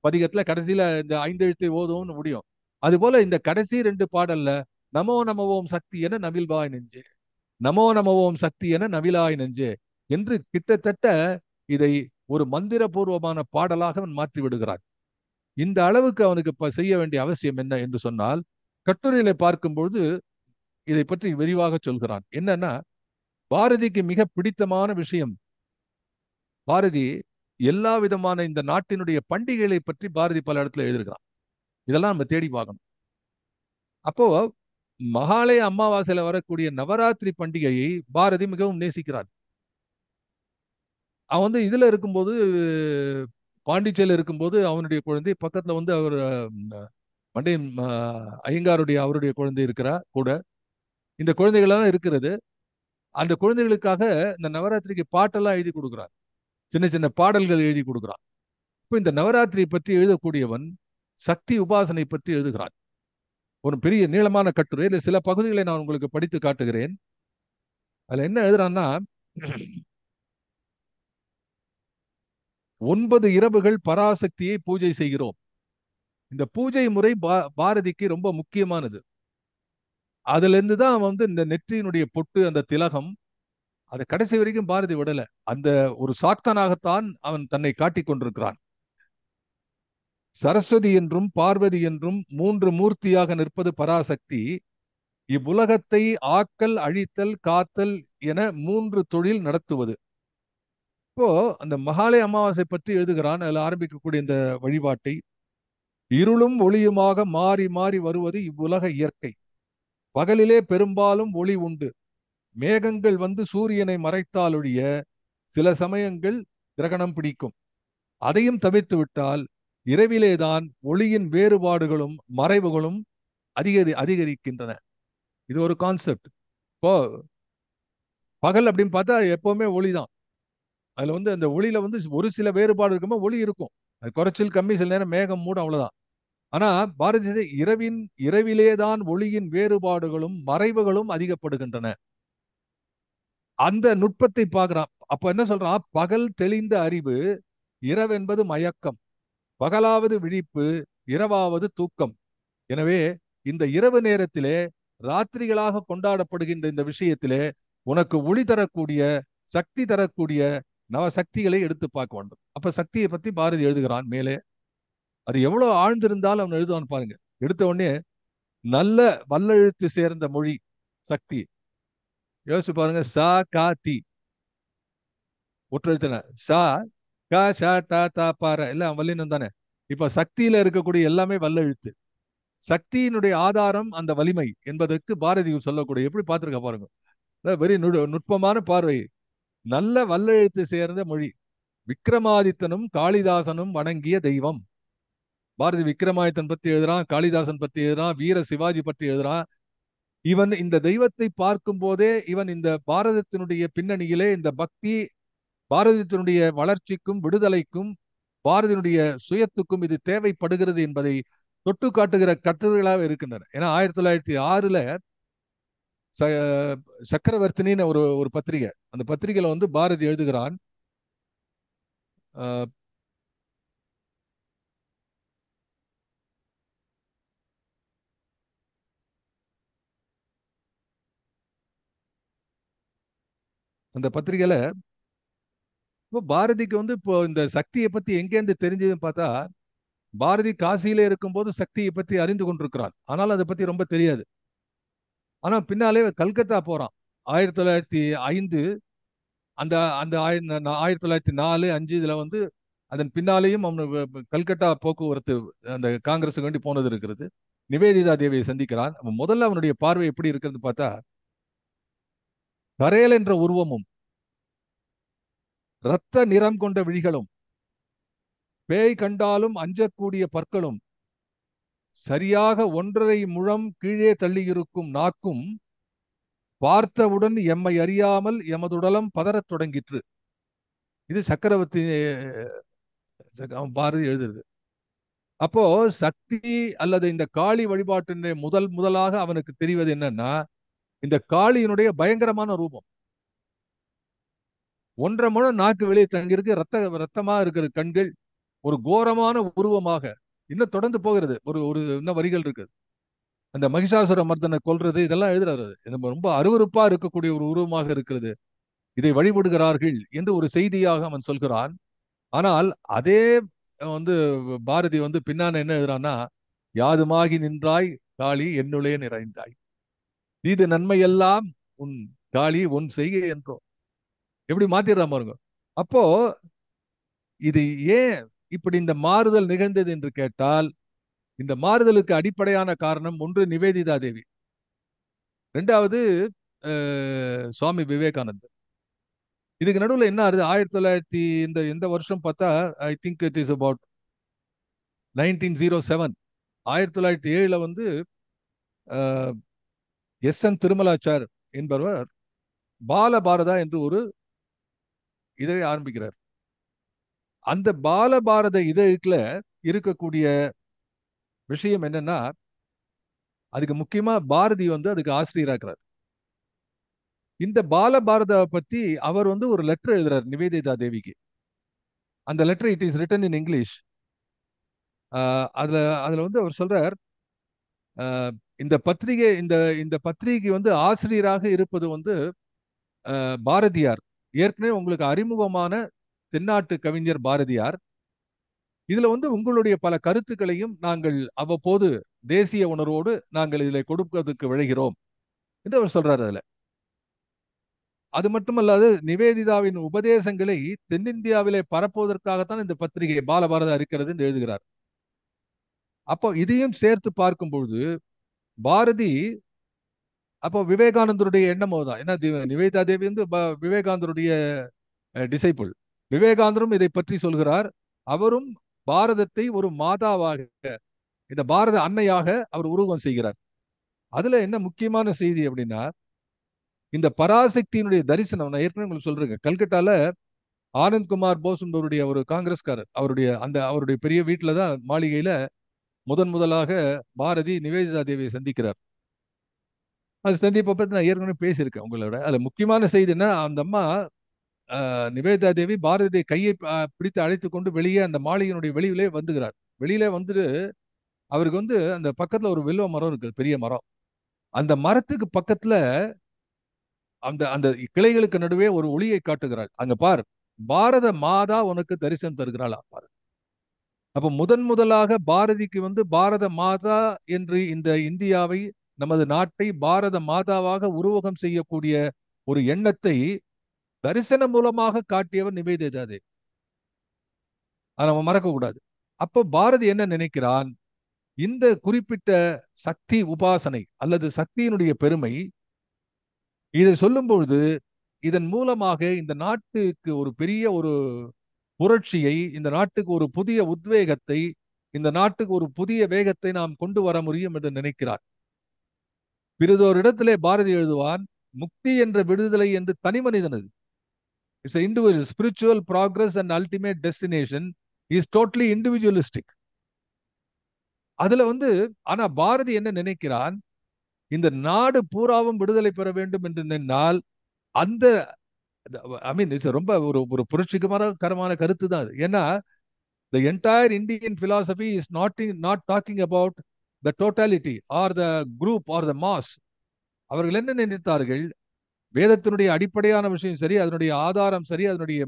பதிகத்துல கடைசியில இந்த 5 எழுத்தை ஓதுவோம்னு முடியும். அது போல இந்த கடைசி 2 பாடல்ல நமோ நம ஓம் சக்தி என நவில்வாய் நெஞ்சே, நமோ நம ஓம் சக்தி என நவிலாய் நெஞ்சே என்று கிட்டத்தட்ட இதை ஒரு மந்திரபூர்வமான பாடலாக அவன் மாற்றி விடுகிறான். இந்த அளவுக்கு அவனுக்கு செய்ய வேண்டிய அவசியம் என்ன என்று சொன்னால், கட்டுரையில பார்க்கும்பொழுது இதை பற்றி விரிவாக சொல்கிறான். என்னன்னா, பாரதிக்கு மிக பிடித்தமான விஷயம், பாரதி எல்லா விதமான இந்த நாட்டினுடைய பண்டிகைகளை பற்றி பாரதி பல இடத்துல எழுதியிருக்கிறான். இதெல்லாம் நம்ம தேடி பார்க்கணும். அப்போ மகாலய அமாவாசையில வரக்கூடிய நவராத்திரி பண்டிகையை பாரதி மிகவும் நேசிக்கிறார். அவன் வந்து இதுல இருக்கும்போது, பாண்டிச்சேரியில் இருக்கும்போது அவனுடைய குழந்தை பக்கத்துல வந்து அவர் மண்டையன் ஐயங்காருடைய அவருடைய குழந்தை இருக்கிறா கூட. இந்த குழந்தைகள்லாம் இருக்கிறது. அந்த குழந்தைகளுக்காக இந்த நவராத்திரிக்கு பாட்டெல்லாம் எழுதி கொடுக்குறார், சின்ன சின்ன பாடல்கள் எழுதி கொடுக்குறான். இப்போ இந்த நவராத்திரி பற்றி எழுதக்கூடியவன் சக்தி உபாசனை பற்றி எழுதுகிறான். ஒரு பெரிய நீளமான கட்டுரை. இல்ல சில பகுதிகளை நான் உங்களுக்கு படித்து காட்டுகிறேன். அதுல என்ன எழுதுறான்னா, 9 இரவுகள் பராசக்தியை பூஜை செய்கிறோம். இந்த பூஜை முறை பாரதிக்கு ரொம்ப முக்கியமானது. அதுல இருந்து தான் வந்து இந்த நெற்றியினுடைய பொட்டு, அந்த திலகம், அதை கடைசி வரைக்கும் பாரதி விடல. அந்த ஒரு சாக்தனாகத்தான் அவன் தன்னை காட்டிக் கொண்டிருக்கிறான். சரஸ்வதி என்றும் பார்வதி என்றும் 3 மூர்த்தியாக நிற்பது பராசக்தி. இவ்வுலகத்தை ஆக்கல், அழித்தல், காத்தல் என 3 தொழில் நடத்துவது. இப்போ அந்த மகாலய அமாவாசை பற்றி எழுதுகிறான். அதில் ஆரம்பிக்கக்கூடிய இந்த வழிபாட்டை, இருளும் ஒளியுமாக மாறி மாறி வருவது இவ்வுலக இயற்கை. பகலிலே பெரும்பாலும் ஒளி உண்டு. மேகங்கள் வந்து சூரியனை மறைத்தால் ஒழிய சில சமயங்கள் கிரகணம் பிடிக்கும். அதையும் தவிர்த்து விட்டால் இரவிலேதான் ஒளியின் வேறுபாடுகளும் மறைவுகளும் அதிகரிக்கின்றன. இது ஒரு கான்செப்ட். இப்போ பகல் அப்படின்னு பார்த்தா எப்பவுமே ஒளிதான். அதுல வந்து அந்த ஒளியில வந்து ஒரு சில வேறுபாடு இருக்கும்போது ஒளி இருக்கும். அது குறைச்சல் கம்மி, சில நேரம் மேகம் மூடும், அவ்வளவுதான். ஆனா பாரதி இரவிலேதான் ஒளியின் வேறுபாடுகளும் மறைவுகளும் அதிகப்படுகின்றன. அந்த நுட்பத்தை பார்க்கிறான். அப்ப என்ன சொல்றான், பகல் தெளிந்த அறிவு, இரவென்பது மயக்கம், பகலாவது விழிப்பு, இரவாவது தூக்கம். எனவே இந்த இரவு நேரத்திலே ராத்திரிகளாக கொண்டாடப்படுகின்ற இந்த விஷயத்திலே உனக்கு ஒளி தரக்கூடிய, சக்தி தரக்கூடிய நவ சக்திகளை எடுத்து பார்க்க வேண்டும். அப்ப சக்தியை பத்தி பாரதி எழுதுகிறான் மேலே. அது எவ்வளவு ஆழ்ந்திருந்தாலும் அவன் எழுதுவான் பாருங்க. எடுத்த உடனே நல்ல வல்லெழுத்து சேர்ந்த மொழி சக்தி. யோசிச்சு பாருங்க. சா கா தி ஒற்றெழுத்தன. சா கா ஷா டா தா பார எல்லாம் வல்லினம் தானே. இப்ப சக்தியில இருக்கக்கூடிய எல்லாமே வல்லெழுத்து. சக்தியினுடைய ஆதாரம் அந்த வலிமை என்பதற்கு பாரதி சொல்லக்கூடிய, எப்படி பார்த்திருக்க பாருங்க. வெரி நுட்பமான பார்வை. நல்ல வல்லெழுத்து சேர்ந்த மொழி. விக்ரமாதித்தனும் காளிதாசனும் வணங்கிய தெய்வம். பாரதி விக்ரமாதித்தன் பத்தி எழுதுறான், காளிதாசன் பத்தி எழுதுறான், வீர சிவாஜி பற்றி எழுதுறான். இவன் இந்த தெய்வத்தை பார்க்கும் போதே இவன் இந்த பாரதத்தினுடைய பின்னணியிலே இந்த பக்தி, பாரதத்தினுடைய வளர்ச்சிக்கும் விடுதலைக்கும் பாரதியினுடைய சுயத்துக்கும் இது தேவைப்படுகிறது என்பதை தொட்டு காட்டுகிற கட்டுரைகளாக இருக்கின்றன. ஏன்னா 1906ல சக்கரவர்த்தினின்னு ஒரு ஒரு பத்திரிகை. அந்த பத்திரிகையில வந்து பாரதி எழுதுகிறான், அஹ், அந்த பத்திரிகையில இப்போ பாரதிக்கு வந்து இப்போ இந்த சக்தியை பத்தி எங்கேருந்து தெரிஞ்சதுன்னு பார்த்தா, பாரதி காசியிலே இருக்கும்போது சக்தியை பற்றி அறிந்து கொண்டிருக்கிறான். ஆனால் அதை பத்தி ரொம்ப தெரியாது. ஆனா பின்னாலே கல்கத்தா போறான். 1905 அந்த அந்த 1904, 5 இதுல வந்து அதன் பின்னாலேயும் அவன் கல்கத்தா போக்குவரத்து அந்த காங்கிரஸுக்கு வேண்டி போனது இருக்கிறது. நிவேதிதா தேவியை சந்திக்கிறான். அவன் முதல்ல அவனுடைய பார்வை எப்படி இருக்கிறது பார்த்தா, கரேல் என்ற உருவமும் இரத்த நிறம் கொண்ட விழிகளும் பேய் கண்டாலும் அஞ்சக்கூடிய பற்களும் சரியாக 1.5 முழம் கீழே தள்ளியிருக்கும் நாக்கும் பார்த்தவுடன் எம்மை அறியாமல் எமதுடலம் பதறத் தொடங்கிற்று. இது சக்கரவர்த்தி அவன் பாரதி எழுதுறது. அப்போ சக்தி அல்லது இந்த காளி வழிபாட்டின் முதலாக அவனுக்கு தெரிவது என்னன்னா, இந்த காளியினுடைய பயங்கரமான ரூபம். 1.5 முழம் நாக்கு வெளியே தங்கியிருக்கு, ரத்தமா இருக்கிற கண்கள், ஒரு கோரமான உருவமாக இன்னும் தொடர்ந்து போகிறது. ஒரு ஒரு இன்னும் வரிகள் இருக்கு. அந்த மகிஷாசுர மர்தனை கொல்றது இதெல்லாம் எழுதுறாரு. இது ரொம்ப அருவருப்பா இருக்கக்கூடிய ஒரு உருவமாக இருக்கிறது. இதை வழிபடுகிறார்கள் என்று ஒரு செய்தியாக அவன் சொல்கிறான். ஆனால் அதே வந்து பாரதி வந்து பின்னான என்ன எழுதுறான்னா, யாதுமாகி நின்றாய் காளி என்னுளே நிறைந்தாய், இது நன்மையெல்லாம் உன் காளி உன் செய்கை என்றோ. எப்படி மாத்திடுறான் பாருங்க. அப்போ இது ஏன் இப்படி இந்த மாறுதல் நிகழ்ந்தது என்று கேட்டால், இந்த மாறுதலுக்கு அடிப்படையான காரணம் ஒன்று நிவேதிதா தேவி, ரெண்டாவது சுவாமி விவேகானந்தர். இதுக்கு நடுவில் என்ன ஆகுது, 1900 இந்த இந்த வருஷம் பார்த்தா, I think it is about 1907, 1907 வந்து எஸ்.என். திருமலாச்சார் என்பவர் பாலபாரதா என்று ஒரு இதழை ஆரம்பிக்கிறார். அந்த பாலபாரத இதழுக்குல இருக்கக்கூடிய விஷயம் என்னன்னா, அதுக்கு முக்கியமா பாரதி வந்து அதுக்கு ஆசிரியரா இருக்கிறார். இந்த பாலபாரத பத்தி அவர் வந்து ஒரு லெட்டர் எழுதுறார் நிவேதிதா தேவிக்கு. அந்த letter it is written in English. அதுல அதுல வந்து அவர் சொல்றார், அஹ், இந்த பத்திரிகை இந்த இந்த பத்திரிகை வந்து ஆசிரியராக இருப்பது வந்து பாரதியார். ஏற்கனவே உங்களுக்கு அறிமுகமான தென்னாட்டு கவிஞர் பாரதியார். இதுல வந்து உங்களுடைய பல கருத்துக்களையும் நாங்கள் அவ்வப்போது தேசிய உணர்வோடு நாங்கள் இதில் கொடுப்பதற்கு விழைகிறோம் என்று அவர் சொல்றாரு. அதுல அது மட்டுமல்லாது நிவேதிதாவின் உபதேசங்களை தென்னிந்தியாவிலே பரப்புவதற்காகத்தான் இந்த பத்திரிகை பாலபாரதா இருக்கிறது என்று எழுதுகிறார். அப்போ இதையும் சேர்த்து பார்க்கும் பொழுது பாரதி அப்போ விவேகானந்தருடைய எண்ணமோ தான். ஏன்னா நிவேதிதா தேவி வந்து விவேகானந்தருடைய டிசைபிள். விவேகானந்தரும் இதை பற்றி சொல்கிறார். அவரும் பாரதத்தை ஒரு மாதாவாக, இந்த பாரத அன்னையாக அவர் உருவகம் செய்கிறார். அதுல என்ன முக்கியமான செய்தி அப்படின்னா, இந்த பராசக்தியினுடைய தரிசனம் நான் ஏற்கனவே உங்களுக்கு சொல்றேங்க. கல்கட்டால ஆனந்த்குமார் போஸ் என்பவருடைய ஒரு காங்கிரஸ்காரர், அவருடைய பெரிய வீட்டுல தான் மாளிகையில முதலாக பாரதி நிவேதிதா தேவியை சந்திக்கிறார். அது சந்திப்பை பத்தி நான் ஏற்கனவே பேசியிருக்கேன் உங்களோட. அதுல முக்கியமான செய்தி என்ன, அந்த அம்மா நிவேதிதா தேவி பாரதியுடைய கையை பிடித்து அழைத்து கொண்டு வெளியே அந்த மாளிகையினுடைய வெளியிலே வந்துகிறார். வெளியிலே வந்துட்டு அவருக்கு வந்து அந்த பக்கத்துல ஒரு வில்வ மரம் இருக்கு, பெரிய மரம். அந்த மரத்துக்கு பக்கத்துல அந்த அந்த கிளைகளுக்கு நடுவே ஒரு ஒளியை காட்டுகிறாள். அங்க பார், பாரத மாதா உனக்கு தரிசனம் தருகிறாளா பாரு. அப்ப முதலாக பாரதிக்கு வந்து பாரத மாதா என்று இந்த இந்தியாவை, நமது நாட்டை பாரத மாதாவாக உருவகம் செய்யக்கூடிய ஒரு எண்ணத்தை தரிசனம் மூலமாக காட்டியவர் நிவேதிதா தேவி. அதை நம்ம மறக்க கூடாது. அப்போ பாரதி என்ன நினைக்கிறான், இந்த குறிப்பிட்ட சக்தி உபாசனை அல்லது சக்தியினுடைய பெருமை, இதை சொல்லும் பொழுது இதன் மூலமாக இந்த நாட்டுக்கு ஒரு பெரிய ஒரு புரட்சியை, இந்த நாட்டுக்கு ஒரு புதிய உத்வேகத்தை, இந்த நாட்டுக்கு ஒரு புதிய வேகத்தை நாம் கொண்டு வர முடியும் என்று நினைக்கிறார். பிறிதொரு இடத்திலே பாரதி எழுதுவான், முக்தி என்ற விடுதலை என்று தனி மனிதனது. It's individual spiritual progress and ultimate destination is totally individualistic. அதுல வந்து ஆனா பாரதி என்ன நினைக்கிறான், இந்த நாடு பூராவும் விடுதலை பெற வேண்டும் என்று நின்னால் அந்த ஐ மீன் இட்ஸ் ரொம்ப ஒரு ஒரு புரட்சிகரமான கருத்து தான் அது. ஏன்னா the entire Indian philosophy is not talking about the totality or the group or the mass. அவர்கள் என்ன நினைத்தார்கள், வேதத்தினுடைய அடிப்படையான விஷயம் சரி, அதனுடைய ஆதாரம் சரி, அதனுடைய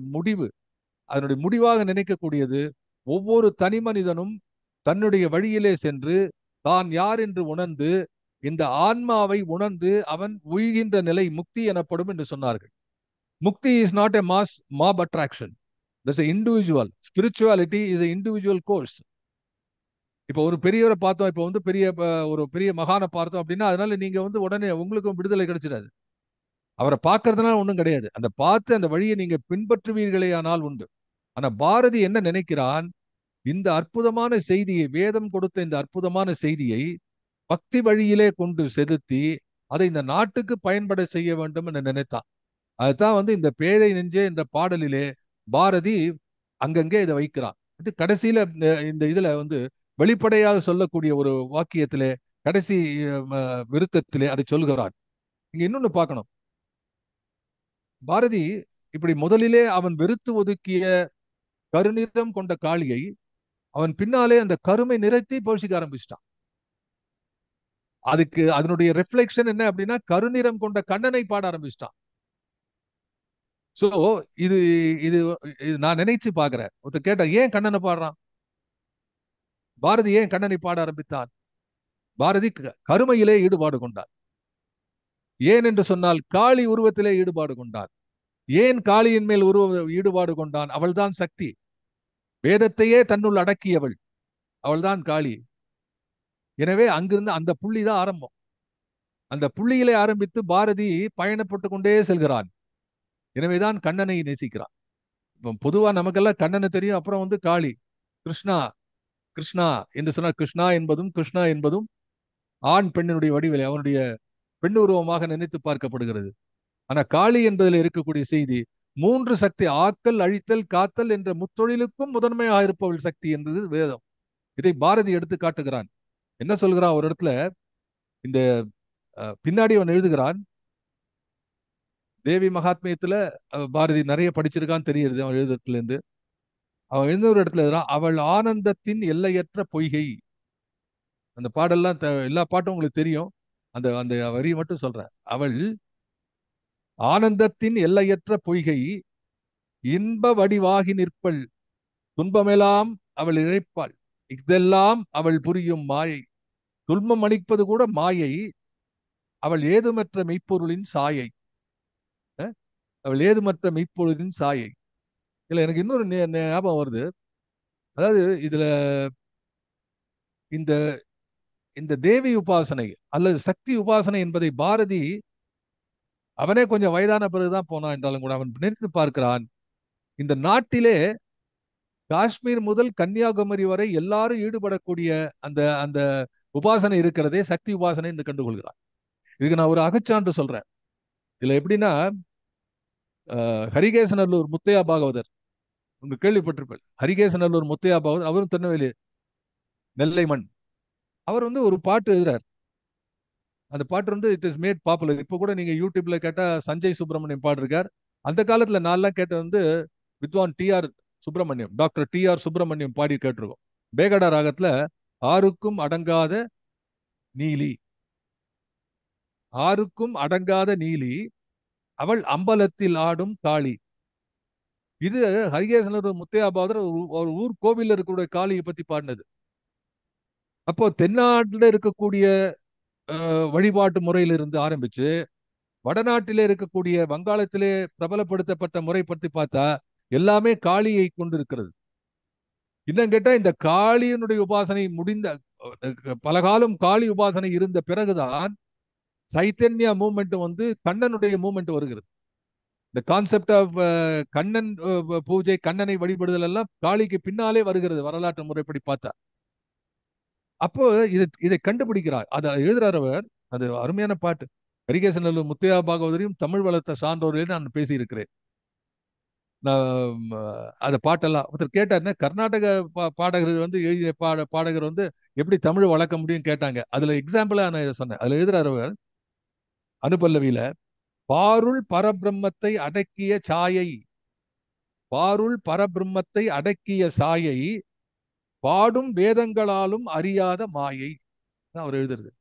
முடிவாக நினைக்கக்கூடியது ஒவ்வொரு தனி மனிதனும் தன்னுடைய வழியிலே சென்று தான் யார் என்று உணர்ந்து இந்த ஆன்மாவை உணர்ந்து அவன் உய்கின்ற நிலை முக்தி எனப்படும் என்று சொன்னார்கள். முக்தி is not a mass mop attraction. That's an individual. Spirituality is an individual course. இப்போ ஒரு பெரியவரை பார்த்தோம், இப்போ வந்து ஒரு பெரிய மகானை பார்த்தோம் அப்படின்னா அதனால நீங்க வந்து உடனே உங்களுக்கும் விடுதலை கிடைச்சிடாது. அவரை பார்க்கறதுனால ஒன்றும் கிடையாது. அந்த பார்த்து அந்த வழியை நீங்க பின்பற்றுவீர்களே ஆனால் உண்டு. ஆனா பாரதி என்ன நினைக்கிறான், இந்த அற்புதமான செய்தியை, வேதம் கொடுத்த இந்த அற்புதமான செய்தியை பக்தி வழியிலே கொண்டு செலுத்தி அதை இந்த நாட்டுக்கு பயன்பட செய்ய வேண்டும் என்று நினைத்தான். அதுதான் வந்து இந்த பேதை நெஞ்சே என்ற பாடலிலே பாரதி அங்கங்கே இதை வைக்கிறான். இது கடைசியில இந்த இதுல வந்து வெளிப்படையாக சொல்லக்கூடிய ஒரு வாக்கியத்திலே கடைசி விருத்தத்திலே அதை சொல்கிறான். இங்க இன்னொன்னு பார்க்கணும். பாரதி இப்படி முதலிலே அவன் வெறுத்து ஒதுக்கிய கருநிறம் கொண்ட காளியை அவன் பின்னாலே அந்த கருமை நிறத்தை போஷிக்க ஆரம்பிச்சிட்டான். அதுக்கு அதனுடைய ரிஃப்ளெக்ஷன் என்ன அப்படின்னா கருநிறம் கொண்ட கண்ணனை பாட ஆரம்பிச்சிட்டான். சோ இது இது நான் நினைச்சு பாக்குறேன். ஒருத்தர் கேட்டா ஏன் கண்ணனை பாடுறான், பாரதி ஏன் கண்ணனை பாட ஆரம்பித்தான்? பாரதி கருமையிலே ஈடுபாடு கொண்டார். ஏன் என்று சொன்னால் காளி உருவத்திலே ஈடுபாடு கொண்டார். ஏன் காளியின் மேல் ஈடுபாடு கொண்டான்? அவள்தான் சக்தி, வேதத்தையே தன்னுள் அடக்கியவள், அவள்தான் காளி. எனவே அங்கிருந்து அந்த புள்ளிதான் ஆரம்பம். அந்த புள்ளியிலே ஆரம்பித்து பாரதி பயணப்பட்டு கொண்டே செல்கிறான். எனவேதான் கண்ணனை நேசிக்கிறான். இப்போ பொதுவா நமக்கெல்லாம் கண்ணனை தெரியும், அப்புறம் வந்து காளி, கிருஷ்ணா கிருஷ்ணா என்று சொன்னால் கிருஷ்ணா என்பதும் ஆண் பெண்ணினுடைய வடிவிலே அவனுடைய பெண் உருவமாக நினைத்து பார்க்கப்படுகிறது. ஆனா காளி என்பதில் இருக்கக்கூடிய செய்தி, மூன்று சக்தி, ஆக்கல் அழித்தல் காத்தல் என்ற முத்தொழிலுக்கும் முதன்மையாக இருப்பவள் சக்தி என்பது வேதம். இதை பாரதி எடுத்து காட்டுகிறான். என்ன சொல்கிறான் ஒரு இடத்துல, இந்த பின்னாடி அவன் எழுதுகிறான், தேவி மகாத்மியத்துல பாரதி நிறைய படிச்சிருக்கான்னு தெரியுது அவன் எழுதுறதுல இருந்து. அவன் எழுந்த ஒரு இடத்துல எழுதுறான், அவள் ஆனந்தத்தின் எல்லையற்ற பொய்கை. அந்த பாடெல்லாம் எல்லா பாட்டும் உங்களுக்கு தெரியும், அந்த அந்த வரியை மட்டும் சொல்றேன். அவள் ஆனந்தத்தின் எல்லையற்ற பொய்கை, இன்ப வடிவாகி நிற்பள், துன்பமெல்லாம் அவள் இழைப்பாள், இதெல்லாம் அவள் புரியும் மாயை, துன்பம் அளிப்பது கூட மாயை, அவள் ஏதுமற்ற மெய்ப்பொருளின் சாயை. அவள் ஏதுமற்ற மெய்ப்பொருளின் சாயை. இல்ல எனக்கு இன்னொரு ஞாபகம் வருது. அதாவது இதுல இந்த இந்த தேவி உபாசனை அல்லது சக்தி உபாசனை என்பதை பாரதி அவனே கொஞ்சம் வயதான பிறகுதான் போனான் என்றாலும் கூட அவன் நினைத்து பார்க்கிறான். இந்த நாட்டிலே காஷ்மீர் முதல் கன்னியாகுமரி வரை எல்லாரும் ஈடுபடக்கூடிய அந்த அந்த உபாசனை இருக்கிறதே சக்தி உபாசனை என்று கண்டுகொள்கிறான். இதுக்கு நான் ஒரு அகச்சான்று சொல்றேன். இதுல எப்படின்னா, ஹரிகேசநல்லூர் முத்தையா பாகவதர், உங்க கேள்விப்பட்டிருப்பேன். ஹரிகேசநல்லூர் முத்தையா பாகவதர், அவரும் திருநெல்வேலி நெல்லை மண். அவர் வந்து ஒரு பாட்டு எழுதுறார். அந்த பாட்டு வந்து இட் இஸ் மேட் பாப்புலர். இப்போ கூட நீங்க யூடியூப்ல கேட்டா சஞ்சய் சுப்பிரமணியம் பாடிருக்கார். அந்த காலத்துல நான்லாம் கேட்ட வந்து வித்வான் TR Subramaniam, doctor TR Subramaniam பாடி கேட்டிருக்கோம். பேகடா ராகத்துல ஆருக்கும் அடங்காத நீலி, ஆருக்கும் அடங்காத நீலி, அவள் அம்பலத்தில் ஆடும் காளி. இது ஹரிகேசனர் முத்தையாபாதர் ஒரு ஊர் கோவில்ல இருக்கக்கூடிய காளியை பத்தி பாடினது. அப்போ தென்னாட்டில் இருக்கக்கூடிய வழிபாட்டு முறையிலிருந்து ஆரம்பிச்சு வடநாட்டிலே இருக்கக்கூடிய வங்காளத்திலே பிரபலப்படுத்தப்பட்ட முறை பற்றி பார்த்தா எல்லாமே காளியை கொண்டிருக்கிறது. இன்னும் கேட்டா இந்த காளியினுடைய உபாசனை முடிந்த பல காலம் காளி உபாசனை இருந்த பிறகுதான் சைத்தன்யா மூவ்மெண்ட் வந்து கண்ணனுடைய மூவ்மெண்ட் வருகிறது. இந்த கான்செப்ட் ஆஃப் கண்ணன் பூஜை, கண்ணனை வழிபடுதல் எல்லாம் காளிக்கு பின்னாலே வருகிறது வரலாற்று முறைப்படி பார்த்தா. அப்போ இதை கண்டுபிடிக்கிறார், அதை எழுதுறார் அவர். அது அருமையான பாட்டு. ஹரிகேசநல்லூர் முத்தையா பாகவதரையும் தமிழ் வளர்த்த சான்றோரையும் நான் பேசியிருக்கிறேன். அந்த பாட்டெல்லாம் ஒருத்தர் கேட்டாருன்னா, கர்நாடக பாடகர் வந்து எழுதிய பாடகர் வந்து எப்படி தமிழ் வளர்க்க முடியும் கேட்டாங்க. அதுல எக்ஸாம்பிளா நான் இதை சொன்னேன். அதுல எழுதுறாரு அவர் அனுபல்லவியில, பாருள் பரபிரம்மத்தை அடக்கிய சாயை, பாருள் பரபிரம்மத்தை அடக்கிய சாயை பாடும் வேதங்களாலும் அறியாத மாயை. அவர் எழுதுறது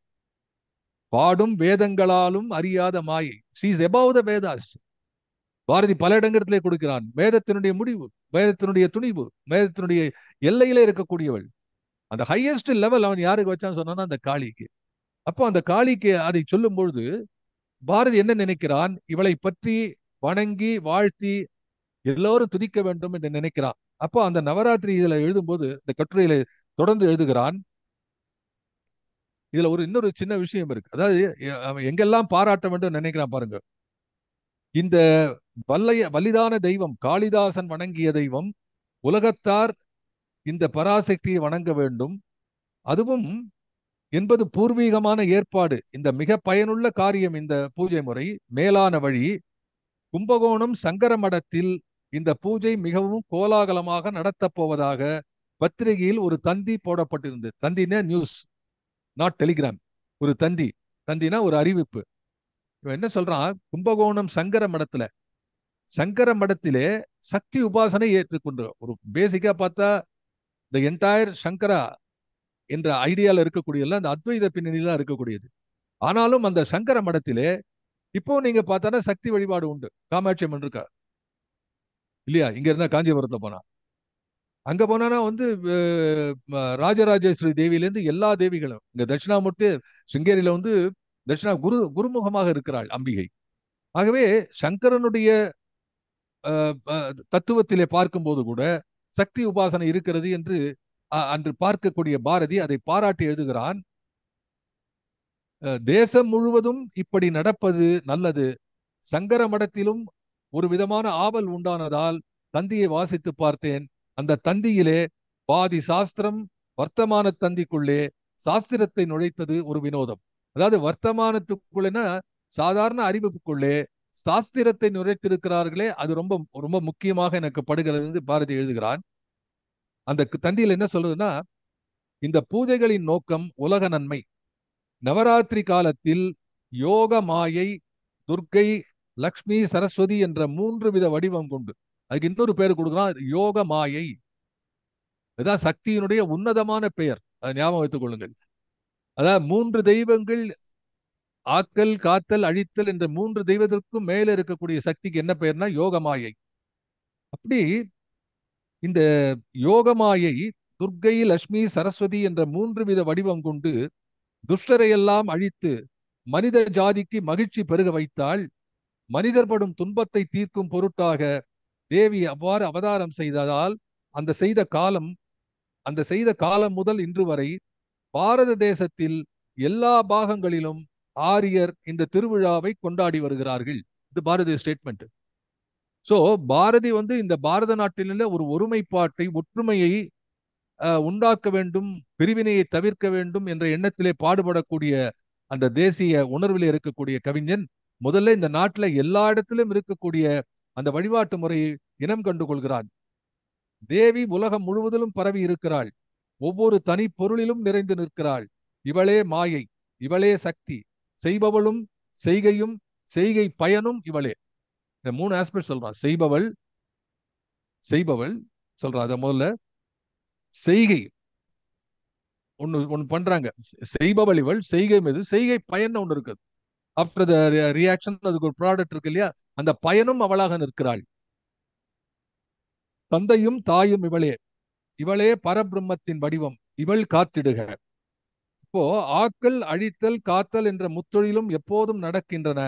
பாடும் வேதங்களாலும் அறியாத மாயை. she is above the vedas. Bharathi பல இடங்களிலே கொடுக்கிறான். வேதத்தினுடைய முடிவு, வேதத்தினுடைய துணிவு, வேதத்தினுடைய எல்லையிலே இருக்கக்கூடியவள். அந்த ஹையஸ்ட் லெவல் அவன் யாருக்கு வச்சான்னு சொன்னா அந்த காளிக்கு. அப்போ அந்த காளிக்கு அதை சொல்லும் பொழுது பாரதி என்ன நினைக்கிறான், இவளை பற்றி வணங்கி வாழ்த்தி எல்லோரும் துதிக்க வேண்டும் என்று நினைக்கிறான். அப்போ அந்த நவராத்திரி இதுல எழுதும்போது, இந்த கட்டுரையில தொடர்ந்து எழுதுகிறான். இதுல இன்னொரு சின்ன விஷயம் இருக்கு. அதாவது அவன் எங்கெல்லாம் பாராட்ட வேண்டும் நினைக்கிறான் பாருங்க. இந்த வலிதான தெய்வம், காளிதாசன் வணங்கிய தெய்வம், உலகத்தார் இந்த பராசக்தியை வணங்க வேண்டும், அதுவும் என்பது பூர்வீகமான ஏற்பாடு. இந்த மிக பயனுள்ள காரியம் இந்த பூஜை முறை, மேலான வழி. கும்பகோணம் சங்கர மடத்தில் இந்த பூஜை மிகவும் கோலாகலமாக நடத்தப் போவதாக பத்திரிகையில் ஒரு தந்தி போடப்பட்டிருந்தது. தந்தினா நியூஸ், நாட் டெலிகிராம். ஒரு தந்தி, தந்தினா ஒரு அறிவிப்பு. இவன் என்ன சொல்றான், கும்பகோணம் சங்கர மடத்திலே சக்தி உபாசனை ஏற்றுக்கொண்டு, ஒரு பேசிக்கா பார்த்தா இந்த என்டையர் சங்கரா என்ற ஐடியால இருக்கக்கூடிய அந்த அத்வைத பின்னணியில இருக்கக்கூடியது. ஆனாலும் அந்த சங்கர மடத்திலே இப்போ நீங்க பார்த்தானா சக்தி வழிபாடு உண்டு. காமாட்சி அம்மன் இருக்கா இல்லையா? இங்க இருந்தா காஞ்சிபுரத்துல போனா, அங்க போனா ராஜராஜேஸ்வரி தேவியிலேருந்து எல்லா தேவிகளும், இங்க தட்சிணாமூர்த்தி சிங்கேரியில குருமுகமாக இருக்கிறாள் அம்பிகை. ஆகவே சங்கரனுடைய தத்துவத்திலே பார்க்கும்போது கூட சக்தி உபாசனை இருக்கிறது என்று அன்று பார்க்கக்கூடிய பாரதி அதை பாராட்டி எழுதுகிறான். தேசம் முழுவதும் இப்படி நடப்பது நல்லது. சங்கர மடத்திலும் ஒரு விதமான ஆவல் உண்டானதால் தந்தியை வாசித்து பார்த்தேன். அந்த தந்தியிலே பாதி சாஸ்திரம், வர்த்தமான தந்திக்குள்ளே சாஸ்திரத்தை நுழைத்தது ஒரு வினோதம். அதாவது வர்த்தமானத்துக்குள்ளேனா சாதாரண அறிவுக்குள்ளே சாஸ்திரத்தை நுழைத்திருக்கிறார்களே, அது ரொம்ப ரொம்ப முக்கியமாக எனக்கு படுகிறது என்று பாரதி எழுதுகிறான். அந்த தந்தியில் என்ன சொல்றதுன்னா, இந்த பூஜைகளின் நோக்கம் உலக நன்மை. நவராத்திரி காலத்தில் யோக மாயை, துர்க்கை, லக்ஷ்மி, சரஸ்வதி என்ற 3 வித வடிவம் கொண்டு, அதுக்கு இன்னொரு பேர் கொடுக்குறான், யோக மாயை. இதுதான் சக்தியினுடைய உன்னதமான பெயர், அதை ஞாபகம் வைத்துக் கொள்ளுங்கள். அதாவது 3 தெய்வங்கள், ஆக்கல், காத்தல், அழித்தல் என்ற 3 தெய்வத்திற்கும் மேல இருக்கக்கூடிய சக்திக்கு என்ன பெயர்னா யோகமாயை. அப்படி இந்த யோகமாயை துர்க்கை, லட்சுமி, சரஸ்வதி என்ற 3 வித வடிவம் கொண்டு துஷ்டரையெல்லாம் அழித்து மனித ஜாதிக்கு மகிழ்ச்சி பெருக வைத்தால், மனிதர் படும் துன்பத்தை தீர்க்கும் பொருட்டாக தேவி அவ்வாறு அவதாரம் செய்ததால் அந்த செய்த காலம் முதல் இன்று வரை பாரத தேசத்தில் எல்லா பாகங்களிலும் ஆரியர் இந்த திருவிழாவை கொண்டாடி வருகிறார்கள். இது பாரதிய ஸ்டேட்மெண்ட். சோ பாரதி இந்த பாரத நாட்டில ஒரு ஒருமைப்பாட்டை, ஒற்றுமையை உண்டாக்க வேண்டும், பிரிவினையை தவிர்க்க வேண்டும் என்ற எண்ணத்திலே பாடுபடக்கூடிய அந்த தேசிய உணர்வில் இருக்கக்கூடிய கவிஞன் முதல்ல இந்த நாட்டில் எல்லா இடத்திலும் இருக்கக்கூடிய அந்த வழிபாட்டு முறையை இனம் கண்டு கொள்கிறான். தேவி உலகம் முழுவதிலும் பரவி இருக்கிறாள், ஒவ்வொரு தனி பொருளிலும் நிறைந்து நிற்கிறாள். இவளே மாயை, இவளே சக்தி, செய்பவளும் செய்கையும் செய்கை பயனும் இவளே. இந்த 3 ஆஸ்பெக்ட் சொல்றான். செய்பவள் சொல்றான். அத முதல்ல செய்கை ஒன்னு பண்றாங்க, செய்பவள் இவள், செய்கை மீது செய்கை பயன் ஒன்று இருக்குது. ஆஃப்டர் த ரியாக்ஷன் அதுக்கு ஒரு ப்ராடக்ட் இருக்கு இல்லையா, அந்த பயனும் அவளாக நிற்கிறாள். தந்தையும் தாயும் இவளே, இவளே பரபிரம்மத்தின் வடிவம், இவள் காத்திடுக. இப்போ ஆக்கல், அழித்தல், காத்தல் என்ற முத்தொழிலும் எப்போதும் நடக்கின்றன.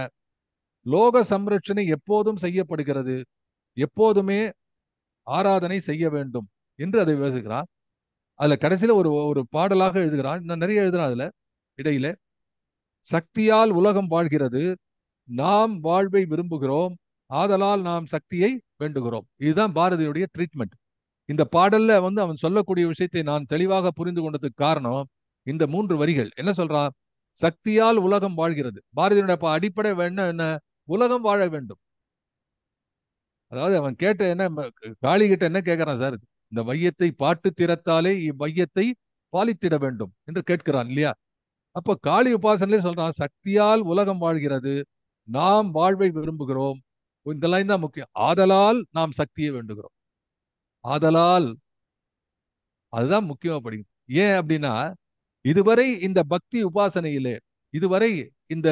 லோக சம்ரட்சணை எப்போதும் செய்யப்படுகிறது, எப்போதுமே ஆராதனை செய்ய வேண்டும் என்று அதை விவசிக்கிறான். அதுல கடைசியில ஒரு பாடலாக எழுதுகிறான். நான் நிறைய எழுதுறான் அதுல இடையில. சக்தியால் உலகம் வாழ்கிறது, நாம் வாழ்வை விரும்புகிறோம், ஆதலால் நாம் சக்தியை வேண்டுகிறோம். இதுதான் பாரதியுடைய ட்ரீட்மெண்ட். இந்த பாடல்ல அவன் சொல்லக்கூடிய விஷயத்தை நான் தெளிவாக புரிந்து கொண்டதுக்கு காரணம் இந்த 3 வரிகள். என்ன சொல்றான்? சக்தியால் உலகம் வாழ்கிறது. பாரதியுடைய அடிப்படை என்ன? உலகம் வாழ வேண்டும். அதாவது அவன் கேட்ட என்ன, காளி கிட்ட என்ன கேட்கறான் சார்? இந்த வையத்தை பாட்டு திறத்தாலே இவ்வையத்தை பாலித்திட வேண்டும் என்று கேட்கிறான் இல்லையா? அப்போ காளி உபாசனையிலே சொல்றான், சக்தியால் உலகம் வாழ்கிறது, நாம் வாழ்வை விரும்புகிறோம். இந்த லைன் தான் முக்கியம். ஆதலால் நாம் சக்தியை வேண்டுகிறோம். ஆதலால், அதுதான் முக்கியமா படிக்கும். ஏன் அப்படின்னா, இதுவரை இந்த பக்தி உபாசனையிலே, இதுவரை இந்த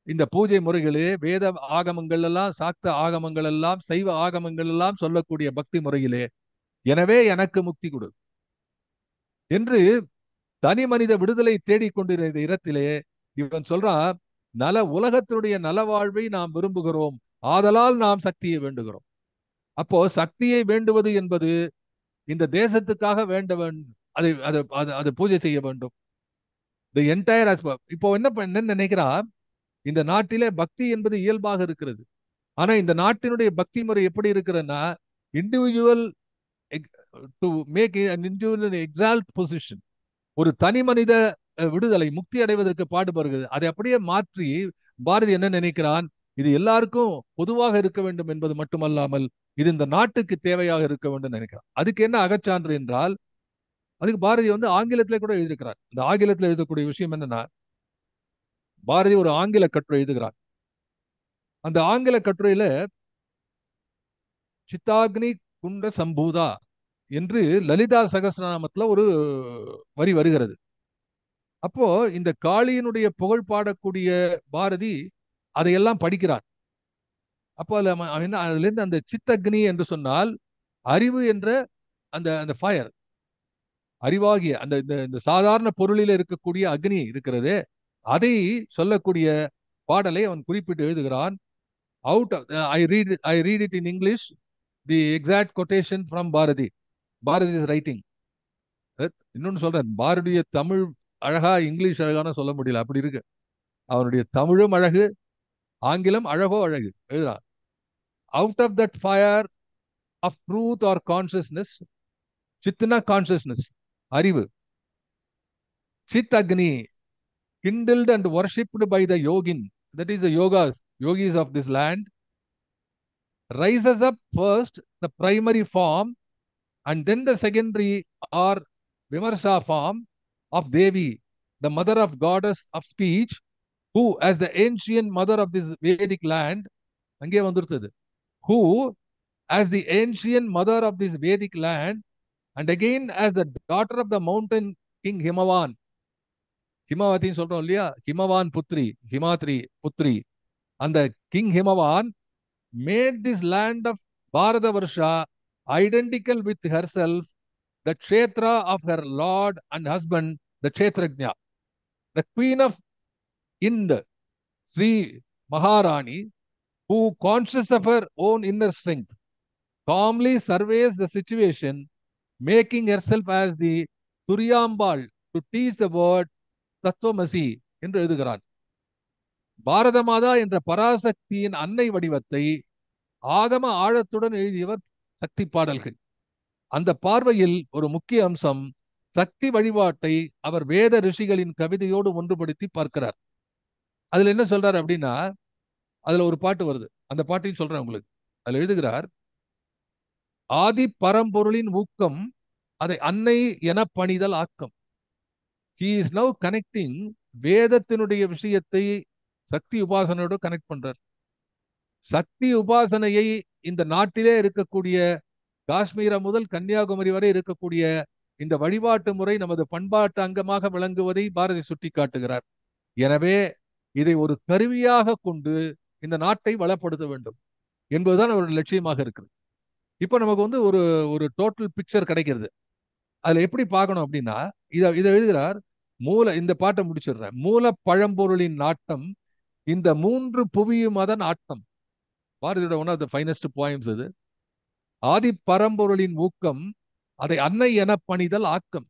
இந்த பூஜை முறைகளே, வேத ஆகமங்கள் எல்லாம், சாக்த ஆகமங்கள் எல்லாம், சைவ ஆகமங்கள் எல்லாம் சொல்லக்கூடிய பக்தி முறையிலே, எனவே எனக்கு முக்தி கொடு என்று தனி மனித விடுதலை தேடிக்கொண்டிருந்த இடத்திலே இவன் சொல்றான், உலகத்தினுடைய நலவாழ்வை நாம் விரும்புகிறோம், ஆதலால் நாம் சக்தியை வேண்டுகிறோம். அப்போ சக்தியை வேண்டுவது என்பது இந்த தேசத்துக்காக வேண்டவன், அதை அதை அதை பூஜை செய்ய வேண்டும். தி என்டையர் இப்போ என்ன நினைக்கிறா, இந்த நாட்டிலே பக்தி என்பது இயல்பாக இருக்கிறது. ஆனா இந்த நாட்டினுடைய பக்தி முறை எப்படி இருக்கிறன்னா, individual to make an individual exalt position, ஒரு தனி மனித விடுதலை, முக்தி அடைவதற்கு பாடுபடுகிறது. அதை அப்படியே மாற்றி பாரதி என்ன நினைக்கிறான், இது எல்லாருக்கும் பொதுவாக இருக்க வேண்டும் என்பது மட்டுமல்லாமல் இது இந்த நாட்டுக்கு தேவையாக இருக்க வேண்டும் நினைக்கிறான். அதுக்கு என்ன அகச்சான்று என்றால், அதுக்கு பாரதி ஆங்கிலத்திலே கூட எழுதியிருக்கிறார். இந்த ஆங்கிலத்தில் எழுதக்கூடிய விஷயம் என்னன்னா, பாரதி ஒரு ஆங்கில கட்டுரை எழுதுகிறார். அந்த ஆங்கில கட்டுரையில சித்தாக்னி குண்ட சம்பூதா என்று லலிதா சகஸ்ரநாமத்துல ஒரு வரி வருகிறது. அப்போ இந்த காளியினுடைய புகழ் பாடக்கூடிய பாரதி அதையெல்லாம் படிக்கிறார். அப்போ அதுல இருந்து அந்த சித்தக்னி என்று சொன்னால் அறிவு என்ற அந்த அந்த ஃபயர், அறிவாகிய அந்த இந்த சாதாரண பொருளில் இருக்கக்கூடிய அக்னி இருக்கிறது, அதை சொல்லக்கூடிய பாடலை அவன் குறிப்பிட்டு எழுதுகிறான். Out I read it in English, the exact quotation from Bharathi. Bharathi is writing. இன்னொன்னு சொல்றேன், பாரதிய தமிழ் அழகா, இங்கிலீஷ் அழகான சொல்ல முடியல, அப்படி இருக்கு. அவனுடைய தமிழும் அழகு, ஆங்கிலம் அழகோ அழகு. எழுதுறான், out of that fire of truth or consciousness, சித்னா கான்சியஸ்னஸ், அறிவு, சித் அக்னி kindled and worshipped by the yogin, that is the yogis of this land, rises up first the primary form and then the secondary or vimarsha form of Devi, the mother of goddess of speech, who as the ancient mother of this Vedic land, அங்கே வந்துருத்தது, who as the ancient mother of this Vedic land and again as the daughter of the mountain king Himavan, ஹிமவதின்னு சொல்றோம் இல்லையா, ஹிமவான் புத்ரி, ஹிமாத்ரி புத்ரி, அந்த king Himavan made this land of Bharata Varsha identical with her self, the kshetra of her lord and husband, the kshetrajna, the queen of Ind, Shri Maharani, who conscious of her own inner strength calmly surveys the situation, making herself as the Turyambal to teach the word தத்துவமசி என்று எழுதுகிறான். பாரத மாதா என்ற பராசக்தியின் அன்னை வடிவத்தை ஆகம ஆழத்துடன் எழுதியவர் சக்தி பாடல்கள். அந்த பார்வையில் ஒரு முக்கிய அம்சம், சக்தி வழிபாட்டை அவர் வேத ரிஷிகளின் கவிதையோடு ஒன்றுபடுத்தி பார்க்கிறார். அதுல என்ன சொல்றார் அப்படின்னா, அதுல ஒரு பாட்டு வருது, அந்த பாட்டையும் சொல்றேன் உங்களுக்கு. அதுல எழுதுகிறார், ஆதி பரம்பொருளின் ஊக்கம் அதை அன்னை என பணிதல் ஆக்கம். He is now connecting வேதத்தினுடைய விஷயத்தை சக்தி உபாசனையோடு கனெக்ட் பண்றார். சக்தி உபாசனையை இந்த நாட்டிலே இருக்கக்கூடிய, காஷ்மீரம் முதல் கன்னியாகுமரி வரை இருக்கக்கூடிய இந்த வழிபாட்டு முறை நமது பண்பாட்டு அங்கமாக விளங்குவதை பாரதி சுட்டி காட்டுகிறார். எனவே இதை ஒரு கருவியாக கொண்டு இந்த நாட்டை வளப்படுத்த வேண்டும் என்பதுதான் அவருடைய லட்சியமாக இருக்குது. இப்போ நமக்கு ஒரு ஒரு டோட்டல் பிக்சர் கிடைக்கிறது. அதுல எப்படி பார்க்கணும் அப்படின்னா, இதை எழுதுகிறார், இந்த பாட்டை முடிச்சிடுறேன். மூல பழம்பொருளின் நாட்டம் இந்த மூன்று புவியும் அதன் ஆட்டம். பாரதியோட one of the finest poems இது. ஆதி பரம்பொருளின் ஊக்கம் அதை அன்னை என பணிதல் ஆக்கம்.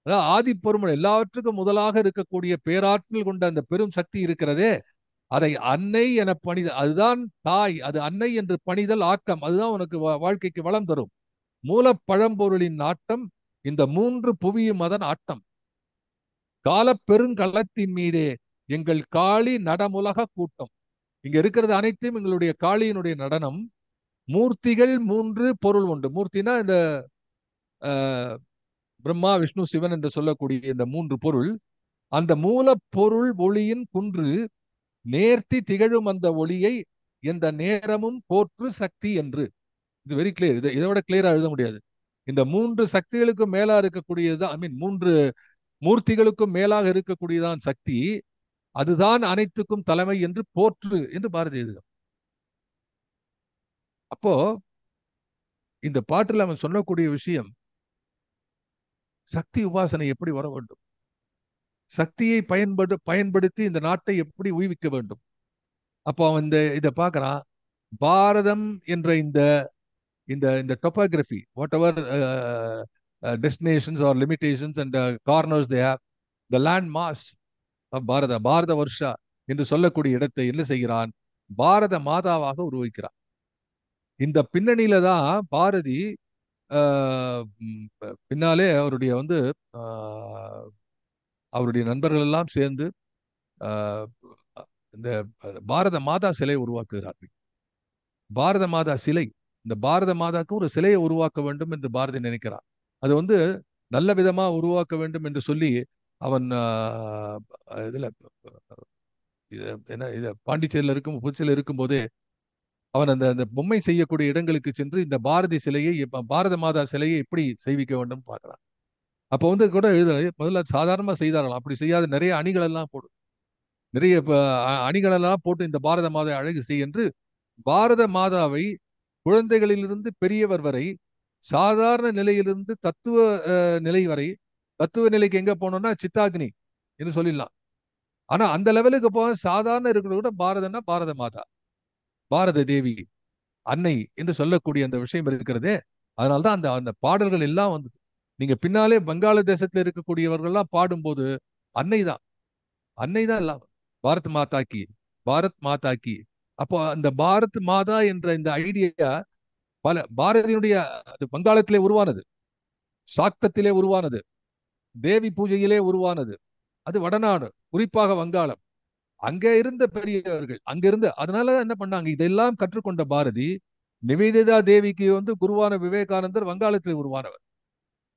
அதாவது ஆதி பெருமள், எல்லாவற்றுக்கும் முதலாக இருக்கக்கூடிய பேராற்றல் கொண்ட அந்த பெரும் சக்தி இருக்கிறதே, அதை அன்னை என பணிதல், அதுதான் தாய், அது அன்னை என்று பணிதல் ஆக்கம். அதுதான் உனக்கு வாழ்க்கைக்கு வளம் தரும். மூல பழம்பொருளின் நாட்டம் இந்த மூன்று புவியும் அதன் ஆட்டம். கால பெருங்களத்தின் மீதே எங்கள் காளி நடமுலக கூட்டம். இங்க இருக்கிறது அனைத்தும் எங்களுடைய காளியினுடைய நடனம். மூர்த்திகள் மூன்று பொருள் உண்டு. மூர்த்தினா இந்த பிரம்மா விஷ்ணு சிவன் என்று சொல்லக்கூடிய இந்த மூன்று பொருள், அந்த மூலப்பொருள் ஒளியின் குன்று நேர்த்தி திகழும் அந்த ஒளியை எந்த நேரமும் போற்று சக்தி என்று. இது வெரி கிளியர். இதை விட கிளியரா எழுத முடியாது. இந்த மூன்று சக்திகளுக்கும் மேலா இருக்கக்கூடியதுதான், ஐ மீன் மூன்று மூர்த்திகளுக்கும் மேலாக இருக்கக்கூடியதான் சக்தி. அதுதான் அனைத்துக்கும் தலைமை என்று போற்று என்று பாரதி எழுதுகிறார். அப்போ இந்த பாட்டில் அவன் சொல்லக்கூடிய விஷயம், சக்தி உபாசனை எப்படி வர வேண்டும், சக்தியை பயன்படுத்தி இந்த நாட்டை எப்படி உய்விக்க வேண்டும். அப்போ அவன் இதை பார்க்கறான். பாரதம் என்ற இந்த இந்த இந்த topography, what ever destinations are limitations and corners they have, the land mass of Bharata Varsha என்று சொல்லக்கூடிய இடத்தை என்ன செய்கிறான், பாரத மாதாவாக உருவாக்கிறான். இந்த பின்னணியில தான் பாரதி பின்னாலே அவருடைய அவருடைய நண்பர்கள் எல்லாம் சேர்ந்து இந்த பாரத மாதா சிலை உருவாக்குகிறார்கள். பாரத மாதா சிலை, இந்த பாரத மாதாக்கு ஒரு சிலையை உருவாக்க வேண்டும் என்று பாரதி நினைக்கிறான். அது நல்ல விதமா உருவாக்க வேண்டும் என்று சொல்லி அவன் இதுல என்ன பாண்டிச்சேரியில் புதுச்சேரியில் இருக்கும் போதே அவன் அந்த பொம்மை செய்யக்கூடிய இடங்களுக்கு சென்று இந்த பாரதி சிலையை, பாரத மாதா சிலையை எப்படி செய்விக்க வேண்டும் பார்க்கிறான். அப்போ கூட எழுத முதல்ல சாதாரணமா செய்தாரலாம். அப்படி செய்யாத நிறைய அணிகள் எல்லாம் போடு, நிறைய அணிகள் எல்லாம் போட்டு இந்த பாரத மாதா அழகு செய் என்று பாரத மாதாவை குழந்தைகளிலிருந்து பெரியவர் வரை, சாதாரண நிலையிலிருந்து தத்துவ நிலை வரை, தத்துவ நிலைக்கு எங்க போனோம்னா சித்தாக்னி என்று சொல்லிடலாம். ஆனா அந்த லெவலுக்கு போக சாதாரண இருக்கிறத கூட பாரதம்னா பாரத மாதா, பாரத தேவி, அன்னை என்று சொல்லக்கூடிய அந்த விஷயம் இருக்கிறதே. அதனால்தான் அந்த அந்த பாடல்கள் எல்லாம் வந்தது. நீங்க பின்னாலே வங்காள தேசத்துல இருக்கக்கூடியவர்கள்லாம் பாடும்போது அன்னை தான், அன்னை தான் எல்லாம். பாரத் மாதா கி, பாரத் மாதா கி. அப்போ அந்த பாரத் மாதா என்ற இந்த ஐடியா பாரதியினுடைய வங்காளத்திலே உருவானது, சாக்தத்திலே உருவானது, தேவி பூஜையிலே உருவானது. அது வடநாடு, குறிப்பாக வங்காளம். அங்கே இருந்த பெரியவர்கள் அங்கிருந்து, அதனாலதான் என்ன பண்ணாங்க, இதெல்லாம் கற்றுக்கொண்ட பாரதி நிவேதிதா தேவிக்கு குருவான விவேகானந்தர் வங்காளத்தில் உருவானவர்.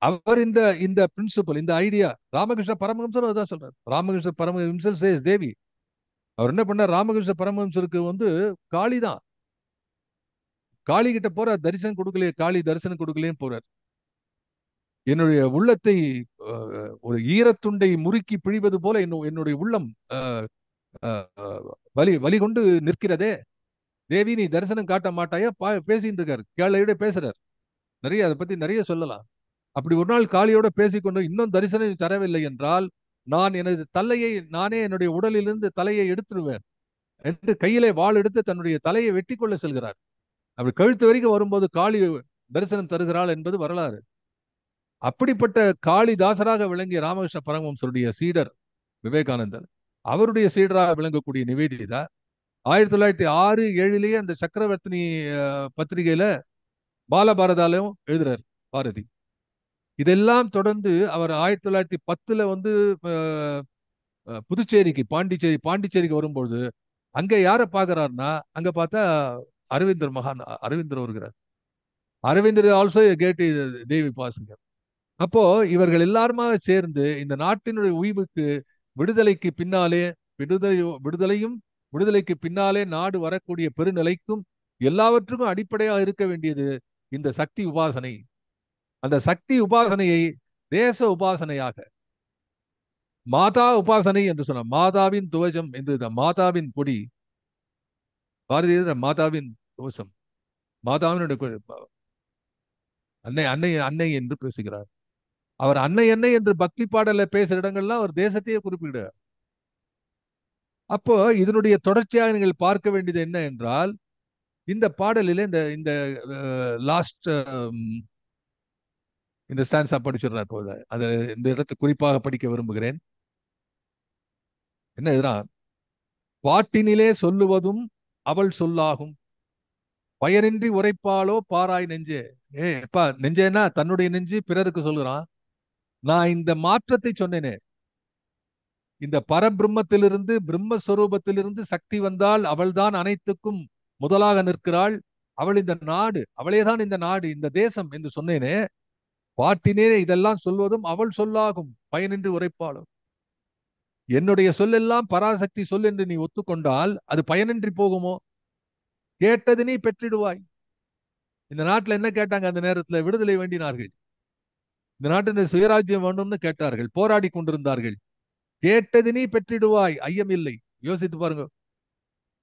அவர் இந்த இந்த பிரின்சிபல், இந்த ஐடியா ராமகிருஷ்ண பரமஹம்சர் அதான் சொல்றார். ராமகிருஷ்ண பரமஹம்சர் சேஸ் தேவி. அவர் என்ன பண்ணார், ராமகிருஷ்ண பரமஹம்சருக்கு காளி தான், காளி கிட்ட போற தரிசனம் கொடுக்கலையே, காளி தரிசனம் கொடுக்கலையே போறார். என்னுடைய உள்ளத்தை ஒரு ஈரத்துண்டை முறுக்கி பிழிவது போல என்னுடைய உள்ளம் வலி கொண்டு நிற்கிறதே, தேவி நீ தரிசனம் காட்ட மாட்டாயா, பேசிட்டு இருக்காரு, கேளையோட பேசுறார். நிறைய அதை பத்தி நிறைய சொல்லலாம். அப்படி ஒரு நாள் காளியோட பேசிக்கொண்டு, இன்னும் தரிசனம் தரவில்லை என்றால் நான் எனது தலையை நானே என்னுடைய உடலிலிருந்து தலையை எடுத்துடுவேன் என்று கையிலே வாள் எடுத்து தன்னுடைய தலையை வெட்டி கொள்ள செல்கிறார். அப்படி கழுத்து வரைக்கும் வரும்போது காளி தரிசனம் தருகிறாள் என்பது வரலாறு. அப்படிப்பட்ட காளிதாசராக விளங்கிய ராமகிருஷ்ண பரமஹம்சருடைய சீடர் விவேகானந்தர், அவருடைய சீடராக விளங்கக்கூடிய நிவேதிதா 1906, 7 அந்த சக்கரவர்த்தினி பத்திரிகையில பாலபாரதாலயம் எழுதுறார் பாரதி. இதெல்லாம் தொடர்ந்து அவர் 1910 பாண்டிச்சேரிக்கு வரும்பொழுது அங்க யாரை பார்க்கிறார்னா, அங்க பார்த்தா அரவிந்தர் வருகிறார். அரவிந்தர் ஆல்சோ கேட் தேவி பாசங்கர். அப்போ இவர்கள் எல்லாருமா சேர்ந்து இந்த நாட்டினுடைய உய்வுக்கு, விடுதலைக்கு பின்னாலே, விடுதலைக்கு பின்னாலே நாடு வரக்கூடிய பெருநிலைக்கும் எல்லாவற்றுக்கும் அடிப்படையாக இருக்க வேண்டியது இந்த சக்தி உபாசனை. அந்த சக்தி உபாசனையை தேச உபாசனையாக, மாதா உபாசனை என்று சொன்ன, மாதாவின் துவஜம் என்று, மாதாவின் கொடி, பாரதிய மாதாவின் துவசம், மாதாவினுடைய அன்னை அன்னை அன்னை என்று பேசுகிறார். அவர் அன்னை அன்னை என்று பக்தி பாடல பேசுற இடங்கள்லாம் அவர் தேசத்தையே குறிப்பிடுகிறார். அப்போ இதனுடைய தொடர்ச்சியாக நீங்கள் பார்க்க வேண்டியது என்ன என்றால், இந்த பாடலில் இந்த இந்த லாஸ்ட் இந்த ஸ்டான்ஸா படிச்சிடுறேன். இப்போது அது இந்த இடத்தை குறிப்பாக படிக்க விரும்புகிறேன். என்ன இதுதான், பாட்டினிலே சொல்லுவதும் அவள் சொல்லாகும், பயனின்றி உரைப்பாளோ பாராய் நெஞ்சே. எப்பா நெஞ்சேன்னா தன்னுடைய நெஞ்சு பிறருக்கு சொல்கிறான். நான் இந்த மாற்றத்தை சொன்னேனே, இந்த பரபிரம்மத்திலிருந்து பிரம்மஸ்வரூபத்திலிருந்து சக்தி வந்தால் அவள்தான் அனைத்துக்கும் முதலாக நிற்கிறாள், அவள் இந்த நாடு, அவளேதான் இந்த நாடு, இந்த தேசம் என்று சொன்னேனே. பாட்டினே இதெல்லாம் சொல்வதும் அவள் சொல்லாகும் பயனின்றி உரைப்பாளும். என்னுடைய சொல்லெல்லாம் பராசக்தி சொல் என்று நீ ஒத்துக்கொண்டால் அது பயனின்றி போகுமோ? கேட்டது நீ பெற்றிடுவாய். இந்த நாட்டுல என்ன கேட்டாங்க? அந்த நேரத்துல விடுதலை வேண்டினார்கள். இந்த நாட்டின் சுயராஜ்யம் வேண்டும்னு கேட்டார்கள், போராடி கொண்டிருந்தார்கள். கேட்டது நீ பெற்றிடுவாய், ஐயம் இல்லை. யோசித்து பாருங்க.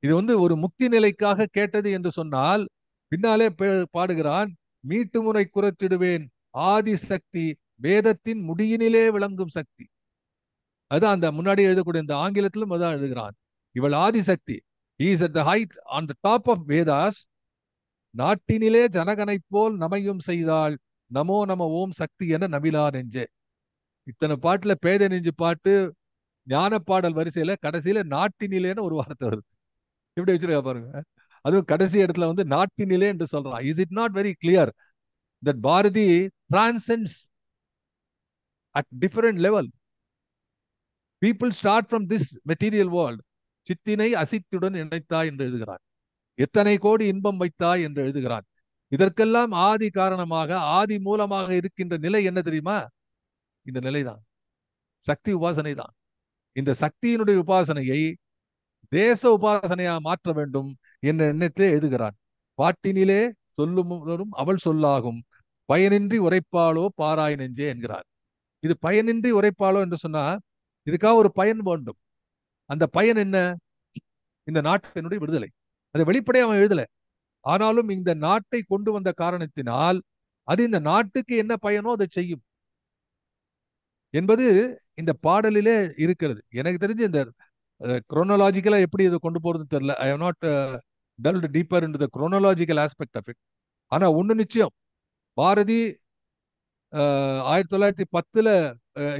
இது ஒரு முக்தி நிலைக்காக கேட்டது என்று சொன்னால், பின்னாலே பாடுகிறான், மீட்டு முறை குறைத்திடுவேன் ஆதி சக்தி வேதத்தின் முடியினிலே விளங்கும் சக்தி. அதான் அந்த முன்னாடி எழுதக்கூடிய இந்த ஆங்கிலத்திலும் அதான் எழுதுகிறான். இவள் Adishakti. He is at the height on the top of Vedas. நாட்டினிலே ஜனகனைப் போல் நமையும் செய்தாள் நமோ நம ஓம் சக்தி என நபிலா நெஞ்சே. இத்தனை பாட்டுல பேதை நெஞ்சு பாட்டு ஞான பாடல் வரிசையில கடைசியில நாட்டினிலேன்னு ஒரு வார்த்தை வருது. எப்படி வச்சிருக்கா பாருங்க. அதுவும் கடைசி இடத்துல நாட்டினிலே என்று சொல்றான். Is it not very clear that Bharathi transcends at different level? People start from this material world. சித்தினை அசித்துடன் இணைத்தாய் என்று எழுதுகிறார். எத்தனை கோடி இன்பம் வைத்தாய் என்று எழுதுகிறார். இதற்கெல்லாம் ஆதி காரணமாக, ஆதி மூலமாக இருக்கின்ற நிலை என்ன தெரியுமா? இந்த நிலைதான், சக்தி உபாசனை தான். இந்த சக்தியினுடைய உபாசனையை தேச உபாசனையா மாற்ற வேண்டும் என்ற எண்ணத்திலே எழுதுகிறார். பாட்டினிலே சொல்லும் அவள் சொல்லாகும் பயனின்றி உரைப்பாளோ பாராய் நெஞ்சே என்கிறார். இது பயனின்றி உரைப்பாளோ என்று சொன்னா இதுக்காக ஒரு பயன் வேண்டும். அந்த பயன் என்ன? இந்த நாட்டினுடைய விடுதலை. அதை வெளிப்படையாக அவன் எழுதல. ஆனாலும் இந்த நாட்டை கொண்டு வந்த காரணத்தினால் அது இந்த நாட்டுக்கு என்ன பயனோ அதை செய்யும் என்பது இந்த பாடலிலே இருக்கிறது. எனக்கு தெரிஞ்சு இந்த குரோனலாஜிக்கலா எப்படி இதை கொண்டு போறது தெரியல. I have not delved deeper into the chronological aspect of it. ஆனா ஒண்ணு நிச்சயம், பாரதி 1910ல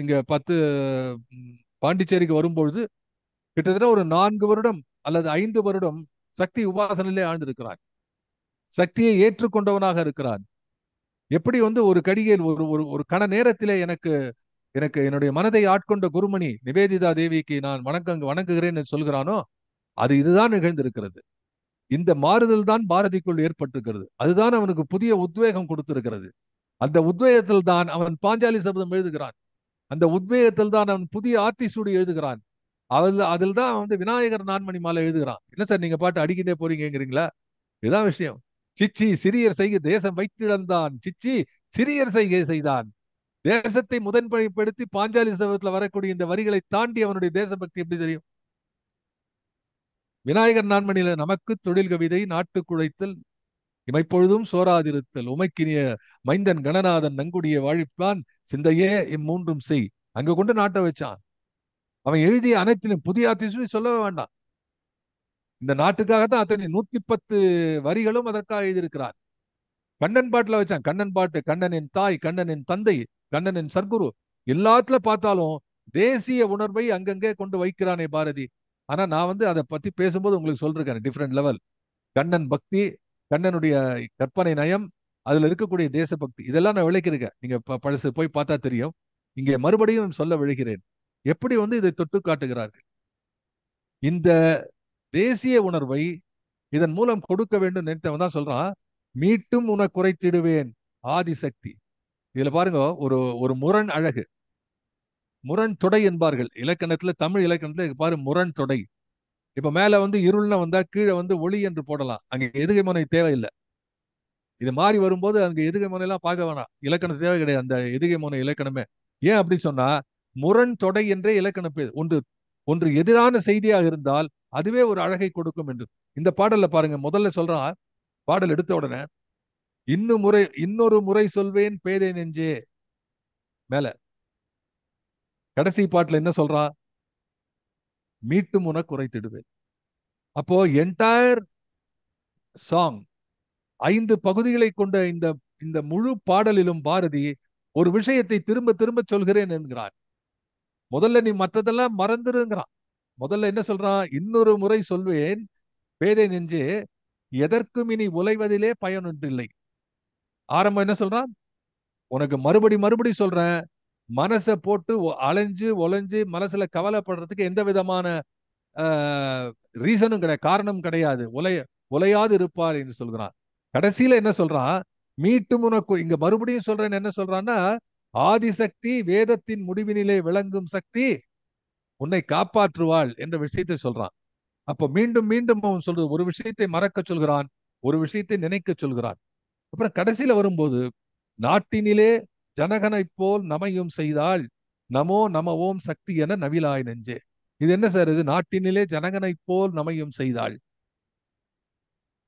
இங்க 10 பாண்டிச்சேரிக்கு வரும்பொழுது கிட்டத்தட்ட ஒரு 4 வருடம் அல்லது 5 வருடம் சக்தி உபாசனையிலே ஆழ்ந்திருக்கிறான். சக்தியை ஏற்றுக்கொண்டவனாக இருக்கிறான். எப்படி ஒரு கடிகையில் ஒரு ஒரு ஒரு கண நேரத்திலே எனக்கு எனக்கு என்னுடைய மனதை ஆட்கொண்ட குருமணி நிவேதிதா தேவிக்கு நான் வணங்குகிறேன் என்று சொல்கிறானோ, அது இதுதான் நிகழ்ந்திருக்கிறது. இந்த மாறுதல் தான் பாரதிக்குள் ஏற்பட்டிருக்கிறது. அதுதான் அவனுக்கு புதிய உத்வேகம் கொடுத்திருக்கிறது. அந்த உத்வேகத்தில் தான் அவன் பாஞ்சாலி சபதம் எழுதுகிறான். அந்த உத்வேகத்தில் தான் அவன் புதிய ஆத்திசூடி எழுதுகிறான். அதில் தான் விநாயகர் நான்மணி மாலை எழுதுகிறான். என்ன சார் நீங்க பாட்டு அடிக்கிட்டே போறீங்கிறீங்களா? இதுதான் விஷயம். சிச்சி சிறியர் செய்க தேசம் வைத்திழந்தான், சிச்சி சிறியர் செய்கை செய்தான். தேசத்தை முதன்மைப்படுத்தி பாஞ்சாலி சபதத்துல வரக்கூடிய இந்த வரிகளை தாண்டி அவனுடைய தேசபக்தி எப்படி தெரியும்? விநாயகர் நான்மணியில நமக்கு தொழில் கவிதை நாட்டுக்குழைத்தல் இமைப்பொழுதும் சோராதிருத்தல் உமைக்கினிய மைந்தன் கணநாதன் நங்குடிய வாழிப்பான் சிந்தையே இம்மூன்றும் செய். அங்க கொண்டு நாட்டை வச்சான். அவன் எழுதிய அனைத்திலும் புதிய ஆத்திசூடி சொல்லவே வேண்டாம். இந்த நாட்டுக்காகத்தான் அத்தனை 110 வரிகளும் அதற்காக எழுதியிருக்கிறார். கண்ணன் பாட்டுல வச்சான். கண்ணன் பாட்டு, கண்ணனின் தாய், கண்ணனின் தந்தை, கண்ணனின் சர்க்குரு, எல்லாத்துல பார்த்தாலும் தேசிய உணர்வை அங்கங்கே கொண்டு வைக்கிறானே பாரதி. ஆனா நான் அதை பத்தி பேசும்போது உங்களுக்கு சொல்றேன் டிஃப்ரெண்ட் லெவல். கண்ணன் பக்தி, கண்ணனுடைய கற்பனை நயம், அதுல இருக்கக்கூடிய தேசபக்தி, இதெல்லாம் நான் விளக்கியிருக்கேன். நீங்க பழசு போய் பார்த்தா தெரியும். இங்கே மறுபடியும் சொல்ல விழுகிறேன். எப்படி இதை தொட்டு காட்டுகிறார்கள். இந்த தேசிய உணர்வை இதன் மூலம் கொடுக்க வேண்டும் நினைத்தவன் தான் சொல்றான், மீட்டும் உன குறைத்திடுவேன் ஆதிசக்தி. இதுல பாருங்க, ஒரு ஒரு முரண் அழகு, முரண் தொடை என்பார்கள் இலக்கணத்துல, தமிழ் இலக்கணத்துல பாரு முரண் தொடை. இப்ப மேல இருள்னு வந்தா கீழே ஒளி என்று போடலாம். அங்க எதுகை முனை தேவையில்லை. இது மாறி வரும்போது அங்க எதுகை முனையெல்லாம் பார்க்க வேணாம், இலக்கணம் தேவை கிடையாது அந்த எதுகை முனை இலக்கணமே. ஏன் அப்படி சொன்னா, முரண் தொடை என்றே இலக்கணம் பேர். ஒன்று ஒன்று எதிரான செய்தியாக இருந்தால் அதுவே ஒரு அழகை கொடுக்கும் என்று. இந்த பாடல்ல பாருங்க, முதல்ல சொல்றான், பாடல் எடுத்த உடனே இன்னொரு முறை சொல்வேன் பேதை நெஞ்சே. மேல கடைசி பாட்டுல என்ன சொல்றா? மீட்டும் உன குறைத்திடுவேன். அப்போ என்டையர் சாங் 5 பகுதிகளை கொண்ட இந்த இந்த முழு பாடலிலும் பாரதி ஒரு விஷயத்தை திரும்ப திரும்ப சொல்கிறேன் என்கிறார். முதல்ல நீ மற்றதெல்லாம் மறந்துருங்கிறான். முதல்ல என்ன சொல்றான்? இன்னொரு முறை சொல்வேன் பேதை நெஞ்சே, எதற்கும் இனி உலைவதிலே பயனொன்றில்லை. ஆரம்பம் என்ன சொல்றான்? உனக்கு மறுபடி சொல்றேன், மனசை போட்டு அலைஞ்சு ஒலைஞ்சு மனசுல கவலைப்படுறதுக்கு எந்த விதமான ரீசனும் கிடையாது, காரணம் கிடையாது. உலையாது இருப்பார் என்று சொல்கிறான். கடைசியில என்ன சொல்றான்? மீட்டும் உனக்கு இங்க மறுபடியும் சொல்றேன், என்ன சொல்றான்னா, ஆதிசக்தி வேதத்தின் முடிவினிலே விளங்கும் சக்தி உன்னை காப்பாற்றுவாள் என்ற விஷயத்தை சொல்றான். அப்ப மீண்டும் மீண்டும் அவன் சொல்றது, ஒரு விஷயத்தை மறக்க சொல்கிறான், ஒரு விஷயத்தை நினைக்க சொல்கிறான். அப்புறம் கடைசியில வரும்போது, நாட்டினிலே ஜனகனைப் போல் நமையும் செய்தாள், நமோ நம ஓம் சக்தி என நவிலாய் நெஞ்சே. இது என்ன சார் இது? நாட்டினிலே ஜனகனைப் போல் நமையும் செய்தாள்,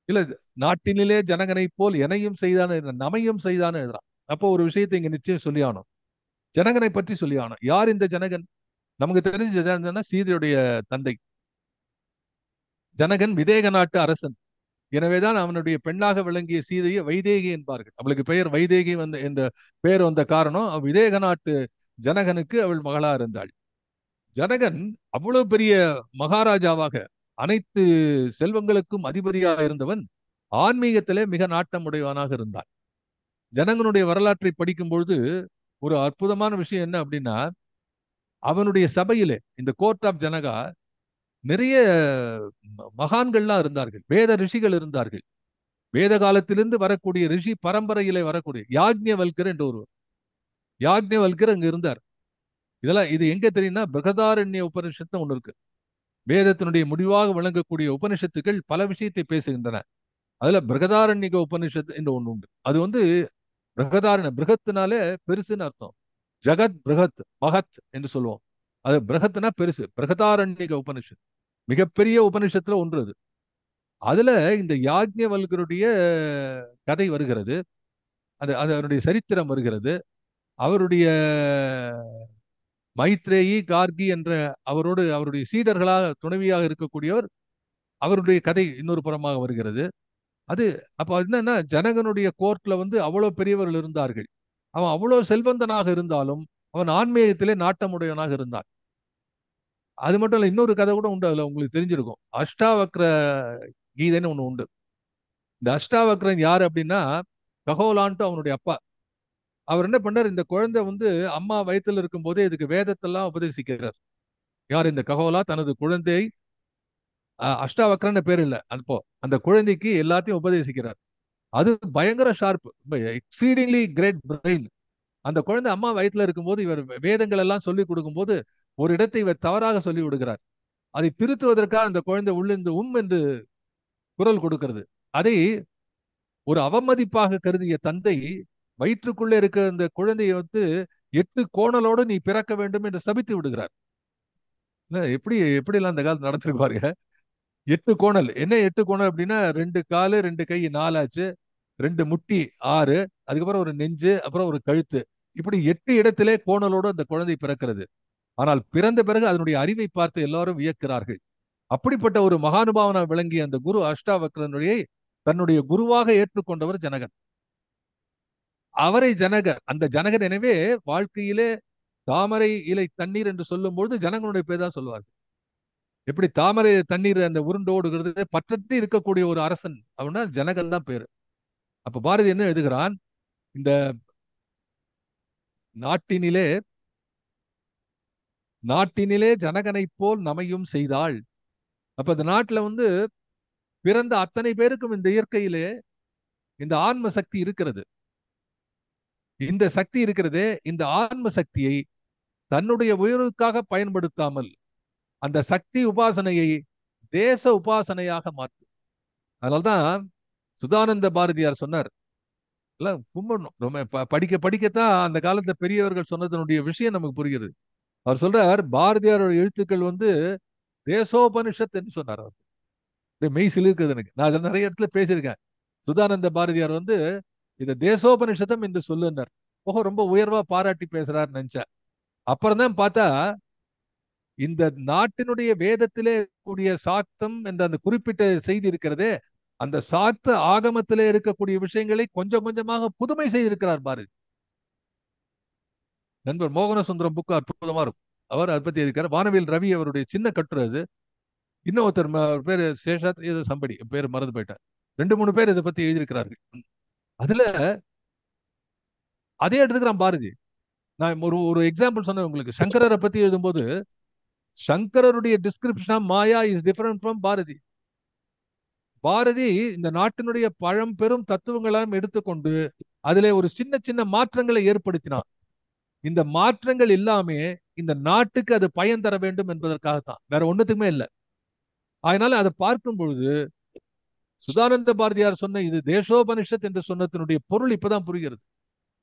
இல்ல நாட்டினிலே ஜனகனைப் போல் எனையும் செய்தான், நமையும் செய்தான் எழுதுறான். அப்போ ஒரு விஷயத்தை இங்க நிச்சயம் சொல்லி ஆகணும். ஜனகனை பற்றி சொல்லி ஆகணும். யார் இந்த ஜனகன்? நமக்கு தெரிஞ்ச ஜனகன்னா சீதையுடைய தந்தை. ஜனகன் விதேக நாட்டு அரசன். எனவேதான் அவனுடைய பெண்ணாக விளங்கிய சீதையை வைதேகி என்பார்கள். அவளுக்கு பெயர் வைதேகி வந்த என்ற பெயர் வந்த காரணம், விதேக நாட்டு ஜனகனுக்கு அவள் மகளா இருந்தாள். ஜனகன் அவ்வளவு பெரிய மகாராஜாவாக, அனைத்து செல்வங்களுக்கும் அதிபதியாக இருந்தவன், ஆன்மீகத்திலே மிக நாட்டம் உடையவனாக இருந்தான். ஜனகனுடைய வரலாற்றை படிக்கும் பொழுது ஒரு அற்புதமான விஷயம் என்ன அப்படின்னா, அவனுடைய சபையிலே, இந்த கோர்ட் ஆஃப் ஜனகா, நிறைய மகான்கள்லாம் இருந்தார்கள், வேத ரிஷிகள் இருந்தார்கள். வேத காலத்திலிருந்து வரக்கூடிய ரிஷி பரம்பரையிலே வரக்கூடிய யாக்ஞவல்கர் என்ற ஒருவர், யாக்ஞவல்கர் அங்க இருந்தார். இதெல்லாம் இது எங்க தெரியும்னா, பிரகதாரண்ய உபனிஷத்து ஒண்ணு இருக்கு. வேதத்தினுடைய முடிவாக விளங்கக்கூடிய உபனிஷத்துக்கள் பல விஷயத்தை பேசுகின்றன. அதுல பிரகதாரண்யக உபனிஷத்து என்று ஒண்ணு உண்டு. அது வந்து பிரகதாரண, பிரகத்துனாலே பெருசுன்னு அர்த்தம். ஜகத் பிரகத், மகத் என்று சொல்லுவோம். அது பிரகத்னா பெருசு. பிரகதாரண்யக உபனிஷத் மிகப்பெரிய உபனிஷத்துல ஒன்று அது. அதுல இந்த யாக்ஞவல்கருடைய கதை வருகிறது. அது அதனுடைய சரித்திரம் வருகிறது. அவருடைய மைத்ரேயி கார்கி என்ற அவரோடு அவருடைய சீடர்களாக துணைவியாக இருக்கக்கூடியவர், அவருடைய கதை இன்னொரு புறமாக வருகிறது. அது அப்ப என்னன்னா, ஜனகனுடைய கோர்ட்ல வந்து அவ்வளவு பெரியவர்கள் இருந்தார்கள். அவன் அவ்வளவு செல்வந்தனாக இருந்தாலும் அவன் ஆன்மீகத்திலே நாட்டமுடையவனாக இருந்தான். அது மட்டும் இல்ல, இன்னொரு கதை கூட உண்டு. அதுல உங்களுக்கு தெரிஞ்சிருக்கும். அஷ்டாவக்ர கீதைன்னு ஒண்ணு உண்டு. இந்த அஷ்டாவக்ரன் யாரு அப்படின்னா, ககோலான்ட்டு அவனுடைய அப்பா. அவர் என்ன பண்ணார், இந்த குழந்தை வந்து அம்மா வயித்துல இருக்கும் போதே இதுக்கு வேதத்தெல்லாம் உபதேசிக்கிறார். யார்? இந்த ககோலா தனது குழந்தையை, அஷ்டாவக்ரன்னு பேர் இல்ல அப்போ, அந்த குழந்தைக்கு எல்லாத்தையும் உபதேசிக்கிறார். அது பயங்கர ஷார்ப், எக்ஸீடிங்லி கிரேட் பிரெயின். அந்த குழந்தை அம்மா வயித்துல இருக்கும்போது இவர் வேதங்கள் எல்லாம் சொல்லி கொடுக்கும்போது ஒரு இடத்தை இவர் தவறாக சொல்லி விடுகிறார். அதை திருத்துவதற்காக அந்த குழந்தை உள்ளிருந்து என்று குரல் கொடுக்கிறது. அதை ஒரு அவமதிப்பாக கருதிய தந்தை வயிற்றுக்குள்ளே இருக்க அந்த குழந்தையை வந்து 8 கோணலோடு நீ பிறக்க வேண்டும் என்று சபித்து விடுகிறார். எப்படி எப்படி எல்லாம் அந்த காலத்து நடந்திருக்கு பாருங்க. 8 கோணல் என்ன? 8 கோணல் அப்படின்னா 2 காலு 2 கை 4 ஆச்சு, 2 முட்டி 6, அதுக்கப்புறம் ஒரு நெஞ்சு, அப்புறம் ஒரு கழுத்து, இப்படி 8 இடத்திலே கோணலோடு அந்த குழந்தை பிறக்கிறது. ஆனால் பிறந்த பிறகு அதனுடைய அறிவை பார்த்து எல்லாரும் வியக்கிறார்கள். அப்படிப்பட்ட ஒரு மகானுபாவனாக விளங்கிய அந்த குரு அஷ்டாவக்ரனுடைய தன்னுடைய குருவாக ஏற்றுக்கொண்டவர் ஜனகன். அவரை ஜனகர், அந்த ஜனகர் எனவே வாழ்க்கையிலே தாமரை இலை தண்ணீர் என்று சொல்லும் பொழுது ஜனகனுடைய பேர் தான் சொல்லுவார்கள். எப்படி தாமரை தண்ணீர் அந்த உருண்டோடுகிறது, பற்றற்று இருக்கக்கூடிய ஒரு அரசன் அப்படின்னா ஜனகன் தான் பேரு. அப்ப பாரதி என்ன எழுதுகிறான், இந்த நாட்டினிலே நாட்டினிலே ஜனகனைப் போல் நமையும் செய்தாள். அப்ப இந்த நாட்டுல வந்து பிறந்த அத்தனை பேருக்கும் இந்த இயற்கையிலே இந்த ஆன்ம சக்தி இருக்கிறது. இந்த சக்தி இருக்கிறதே, இந்த ஆன்ம சக்தியை தன்னுடைய உயர்வுக்காக பயன்படுத்தாமல் அந்த சக்தி உபாசனையை தேச உபாசனையாக மாற்றும். அதனால்தான் சுதானந்த பாரதியார் சொன்னார், இல்ல கும்பிடணும், ரொம்ப படிக்க படிக்கத்தான் அந்த காலத்துல பெரியவர்கள் சொன்னதனுடைய விஷயம் நமக்கு புரிகிறது. அவர் சொல்றார், பாரதியாரோட எழுத்துக்கள் வந்து தேசோபனிஷத் என்று சொன்னார். அவர் மெய் சிலிர்க்குது எனக்கு. நான் அதில் நிறைய இடத்துல பேசியிருக்கேன். சுதானந்த பாரதியார் வந்து இதை தேசோபனிஷத்தம் என்று சொல்லுன்னார். ஓஹோ, ரொம்ப உயர்வா பாராட்டி பேசுறாருன்னு நினைச்சேன். அப்புறம் தான் பார்த்தா இந்த நாட்டினுடைய வேதத்திலே கூடிய சாக்தம் என்ற அந்த குறிப்பிட்ட செய்தி இருக்கிறதே, அந்த சாக்த ஆகமத்திலே இருக்கக்கூடிய விஷயங்களை கொஞ்சம் கொஞ்சமாக புதுமை செய்திருக்கிறார் பாரதி. நண்பர் மோகன சுந்தரம் புக்கு அற்புதமா இருக்கும். அவர் அதை பத்தி இருக்கிறார். வானவில் ரவி அவருடைய சின்ன கட்டுரை அது. இன்னொருத்தர் பேரு சேஷாத்ரி ஏதோ சம்படி பேர் மறந்து போயிட்டார். 2 3 பேர் இதை பத்தி எழுதியிருக்கிறார்கள். அதுல அதே எடுத்துக்கிறான் பாரதி. நான் ஒரு ஒரு எக்ஸாம்பிள் சொன்னேன் உங்களுக்கு. சங்கரரை பத்தி எழுதும்போது சங்கரருடைய description of Maya is different from Bharathi. Bharathi இந்த நாட்டினுடைய பழம்பெரும் தத்துவங்களாம் எடுத்துக்கொண்டு அதிலே ஒரு சின்ன சின்ன மாற்றங்களை ஏற்படுத்தினான். இந்த மாற்றங்கள் எல்லாமே இந்த நாட்டுக்கு அது பயன் தர வேண்டும் என்பதற்காகத்தான், வேற ஒண்ணுத்துக்குமே இல்லை. அதனால அதை பார்க்கும் பொழுது சுதானந்த பாரதியார் சொன்ன இது தேசோபனிஷத் என்று சொன்னதனுடைய பொருள் இப்பதான் புரிகிறது.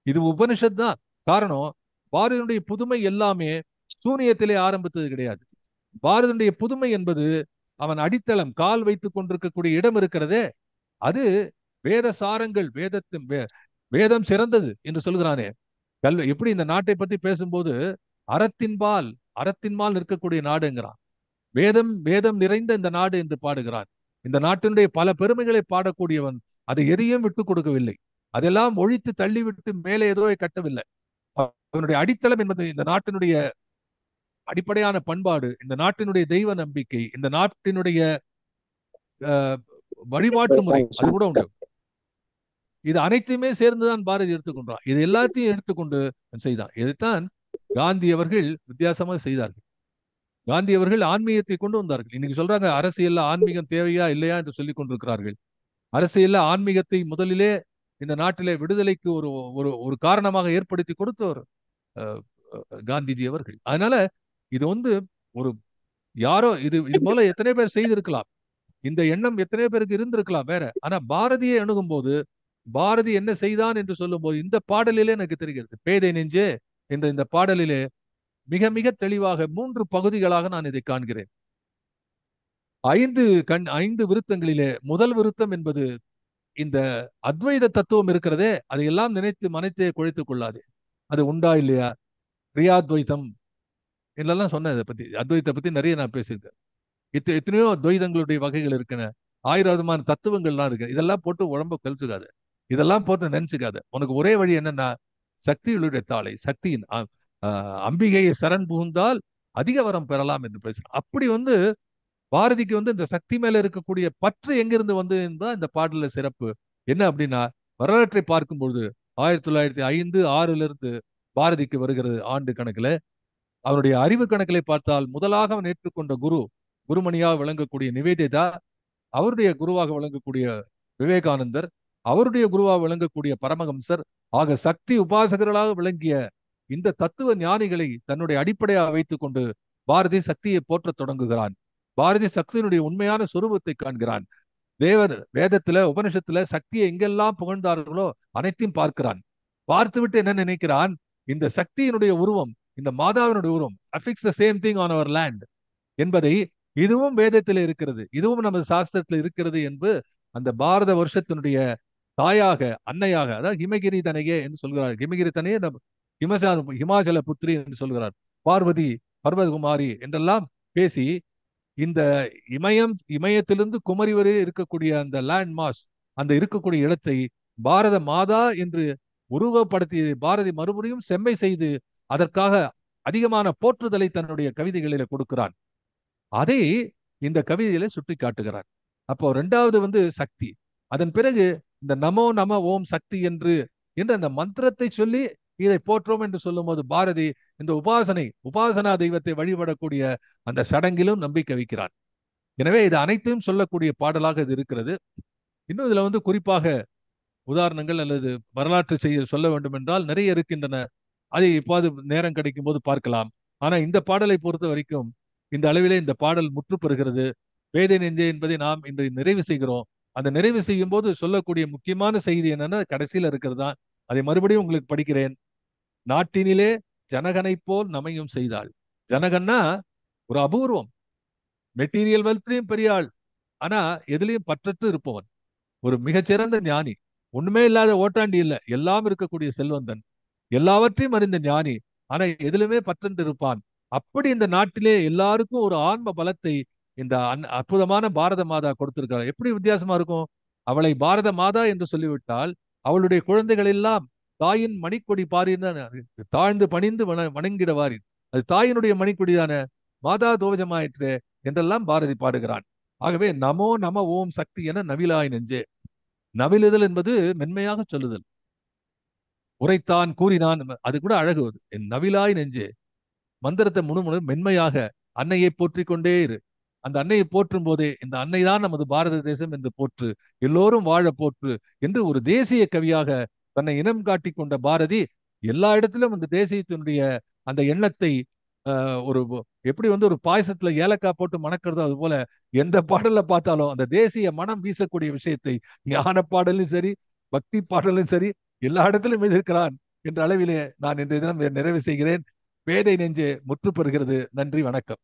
இது உபனிஷத் தான். காரணம், பாரதியுடைய புதுமை எல்லாமே சூனியத்திலே ஆரம்பித்தது கிடையாது. பாரதியுடைய புதுமை என்பது அவன் அடித்தளம் கால் வைத்துக் கொண்டிருக்கக்கூடிய இடம் இருக்கிறதே, அது வேத சாரங்கள், வேதம் சிறந்தது என்று சொல்கிறானே. கல்வி எப்படி இந்த நாட்டை பத்தி பேசும்போது அறத்தின்பால் அறத்தின்பால் நிற்கக்கூடிய நாடுங்கிறான். வேதம் வேதம் நிறைந்த இந்த நாடு என்று பாடுகிறான். இந்த நாட்டினுடைய பல பெருமைகளை பாடக்கூடியவன் அதை எதையும் விட்டு கொடுக்கவில்லை. அதெல்லாம் ஒழித்து தள்ளிவிட்டு மேலே ஏதோ கட்டவில்லை. அவனுடைய அடித்தளம் என்பது இந்த நாட்டினுடைய அடிப்படையான பண்பாடு, இந்த நாட்டினுடைய தெய்வ நம்பிக்கை, இந்த நாட்டினுடைய வழிபாட்டு முறை, அது கூட உண்டு. இது அனைத்தையுமே சேர்ந்துதான் பாரதி எடுத்துக்கொண்டான். இது எல்லாத்தையும் எடுத்துக்கொண்டு செய்தான். இதைத்தான் காந்தி அவர்கள் வித்தியாசமாக செய்தார்கள். காந்தி அவர்கள் ஆன்மீகத்தை கொண்டு வந்தார்கள். இன்னைக்கு சொல்றாங்க அரசியல்ல ஆன்மீகம் தேவையா இல்லையா என்று சொல்லிக் கொண்டிருக்கிறார்கள். அரசியல்ல ஆன்மீகத்தை முதலிலே இந்த நாட்டிலே விடுதலைக்கு ஒரு ஒரு ஒரு காரணமாக ஏற்படுத்தி கொடுத்தவர் காந்திஜி அவர்கள். அதனால இது ஒரு யாரோ இது இது போல எத்தனை பேர் செய்திருக்கலாம், இந்த எண்ணம் எத்தனை பேருக்கு இருந்திருக்கலாம் வேற. ஆனா பாரதியை அணுகும் போது பாரதி என்ன செய்தான் என்று சொல்லும் போது இந்த பாடலிலே எனக்கு தெரிகிறது. பேதை நெஞ்சே என்ற இந்த பாடலிலே மிக மிக தெளிவாக 3 பகுதிகளாக நான் இதை காண்கிறேன். 5 விருத்தங்களிலே முதல் விருத்தம் என்பது இந்த அத்வைத தத்துவம் இருக்கிறதே, அதையெல்லாம் நினைத்து மனத்தை குழைத்துக் கொள்ளாதே. அது உண்டா இல்லையா, கிரியாத்வைத்தம் என்றெல்லாம் சொன்னேன். இதை பத்தி அத்வைத்தை பத்தி நிறைய நான் பேசியிருக்கேன். எத்தனையோ துவைதங்களுடைய வகைகள் இருக்குன்னு, 1000 விதமான தத்துவங்கள்லாம் இருக்கு. இதெல்லாம் போட்டு உடம்ப கழிச்சுக்காது, இதெல்லாம் போட்டு நினைச்சுக்காத. உனக்கு ஒரே வழி என்னன்னா, சக்திகளுடைய தாளை, சக்தியின் அம்பிகையை சரண் புகுந்தால் அதிக வரம் பெறலாம் என்று பேசுறேன். அப்படி பாரதிக்கு இந்த சக்தி மேல இருக்கக்கூடிய பற்று எங்கிருந்து என்பதுதான் இந்த பாடல சிறப்பு. என்ன அப்படின்னா, வரலாற்றை பார்க்கும்பொழுது 1905, 6 பாரதிக்கு வருகிறது ஆண்டு கணக்குல. அவருடைய அறிவு கணக்கிலே பார்த்தால் முதலாக அவன் ஏற்றுக்கொண்ட குருமணியாக விளங்கக்கூடிய நிவேதிதா, அவருடைய குருவாக விளங்கக்கூடிய விவேகானந்தர், அவருடைய குருவாக விளங்கக்கூடிய பரமஹம்சர் ஆக சக்தி உபாசகர்களாக விளங்கிய இந்த தத்துவ ஞானிகளை தன்னுடைய அடிப்படையாக வைத்துக் கொண்டு பாரதி சக்தியை போற்றத் தொடங்குகிறான். பாரதி சக்தியினுடைய உண்மையான சொரூபத்தை காண்கிறான். தேவர் வேதத்துல உபனிஷத்துல சக்தியை எங்கெல்லாம் புகழ்ந்தார்களோ அனைத்தையும் பார்க்கிறான். பார்த்துவிட்டு என்ன நினைக்கிறான், இந்த சக்தியினுடைய உருவம், இந்த மாதாவினுடைய உருவம் affix the same thing on our land என்பதை, இதுவும் வேதத்தில் இருக்கிறது, இதுவும் நமது சாஸ்திரத்தில் இருக்கிறது என்று அந்த பாரத வருஷத்தினுடைய தாயாக, அன்னையாக, அதாவது ஹிமகிரி தனையே என்று சொல்கிறார். ஹிமகிரி தனையே ஹிமாச்சல புத்திரி என்று சொல்கிறார். பார்வதி, பர்வதகுமாரி என்றெல்லாம் பேசி இந்த இமயத்திலிருந்து குமரி வரை இருக்கக்கூடிய அந்த லேண்ட் மாஸ், அந்த இருக்கக்கூடிய இடத்தை பாரத மாதா என்று உருவப்படுத்தி பாரதி மறுபடியும் செம்மை செய்து அதற்காக அதிகமான போற்றுதலை தன்னுடைய கவிதைகளில கொடுக்கிறான். அதை இந்த கவிதையில சுட்டி காட்டுகிறார். அப்போ 2வது சக்தி. அதன் பிறகு இந்த நமோ நம ஓம் சக்தி என்று அந்த மந்திரத்தை சொல்லி இதை போற்றோம் என்று சொல்லும் போது பாரதி இந்த உபாசனா தெய்வத்தை வழிபடக்கூடிய அந்த சடங்கிலும் நம்பிக்கை வைக்கிறான். எனவே இது அனைத்தையும் சொல்லக்கூடிய பாடலாக இது இருக்கிறது. இன்னும் இதுல குறிப்பாக உதாரணங்கள் அல்லது வரலாற்று செய்தி சொல்ல வேண்டும் என்றால் நிறைய இருக்கின்றன. அதை இப்போது நேரம் கிடைக்கும் போது பார்க்கலாம். ஆனா இந்த பாடலை பொறுத்த வரைக்கும் இந்த அளவிலே இந்த பாடல் முற்று பெறுகிறது. பேதை நெஞ்சே என்பதை நாம் இன்று நிறைவு செய்கிறோம். அந்த நிறைவு செய்யும் போது சொல்லக்கூடிய முக்கியமான செய்தி என்னன்னா கடைசியில இருக்கிறது தான். அதை மறுபடியும் உங்களுக்கு படிக்கிறேன். நாட்டினிலே ஜனகனை போல் நமையும் செய்தாள். ஜனகன்னா ஒரு அபூர்வம், மெட்டீரியல் வெல்த்லயும் பெரிய ஆள், ஆனா எதுலயும் பற்றற்று இருப்பவன், ஒரு மிகச்சிறந்த ஞானி, ஒண்ணுமே இல்லாத ஓட்டாண்டி இல்ல, எல்லாம் இருக்கக்கூடிய செல்வந்தன், எல்லாவற்றையும் அறிந்த ஞானி, ஆனா எதிலுமே பற்றென்று இருப்பான். அப்படி இந்த நாட்டிலே எல்லாருக்கும் ஒரு ஆன்ம பலத்தை இந்த அற்புதமான பாரத மாதா கொடுத்திருக்கிறார். எப்படி வித்தியாசமா இருக்கும்? அவளை பாரத மாதா என்று சொல்லிவிட்டால் அவளுடைய குழந்தைகள் எல்லாம் தாயின் மணிக்கொடி பாரின்னு தாழ்ந்து பணிந்து வணங்கிடவாரி, அது தாயினுடைய மணிக்கொடி தானே, மாதா தோஜமாயிற்று என்றெல்லாம் பாரதி பாடுகிறான். ஆகவே நமோ நம ஓம் சக்தி என நவிலாய் நெஞ்சே. நவிலுதல் என்பது மென்மையாக சொல்லுதல், உரைத்தான் கூறினான், அது கூட அழகு. என் நவிலாய் நெஞ்சே மந்திரத்தை முழு மென்மையாக அன்னையை போற்றிக் கொண்டே இரு. அந்த அன்னையை போற்றும் போதே இந்த அன்னை தான் நமது பாரத தேசம் என்று போற்று, எல்லோரும் வாழ போற்று என்று ஒரு தேசிய கவியாக தன்னை இனம் காட்டிக் கொண்ட பாரதி எல்லா இடத்திலும் அந்த தேசியத்தினுடைய அந்த எண்ணத்தை ஒரு எப்படி வந்து ஒரு பாயசத்துல ஏலக்காய் போட்டு மணக்கிறதோ அது போல எந்த பாடல்ல பார்த்தாலும் அந்த தேசிய மனம் வீசக்கூடிய விஷயத்தை ஞான பாடலும் சரி, பக்தி பாடலும் சரி, எல்லா இடத்திலும் இருக்கிறான் என்ற அளவிலே நான் இன்றைய தினம் நிறைவு செய்கிறேன். பேதை நெஞ்சே முற்று பெறுகிறது. நன்றி, வணக்கம்.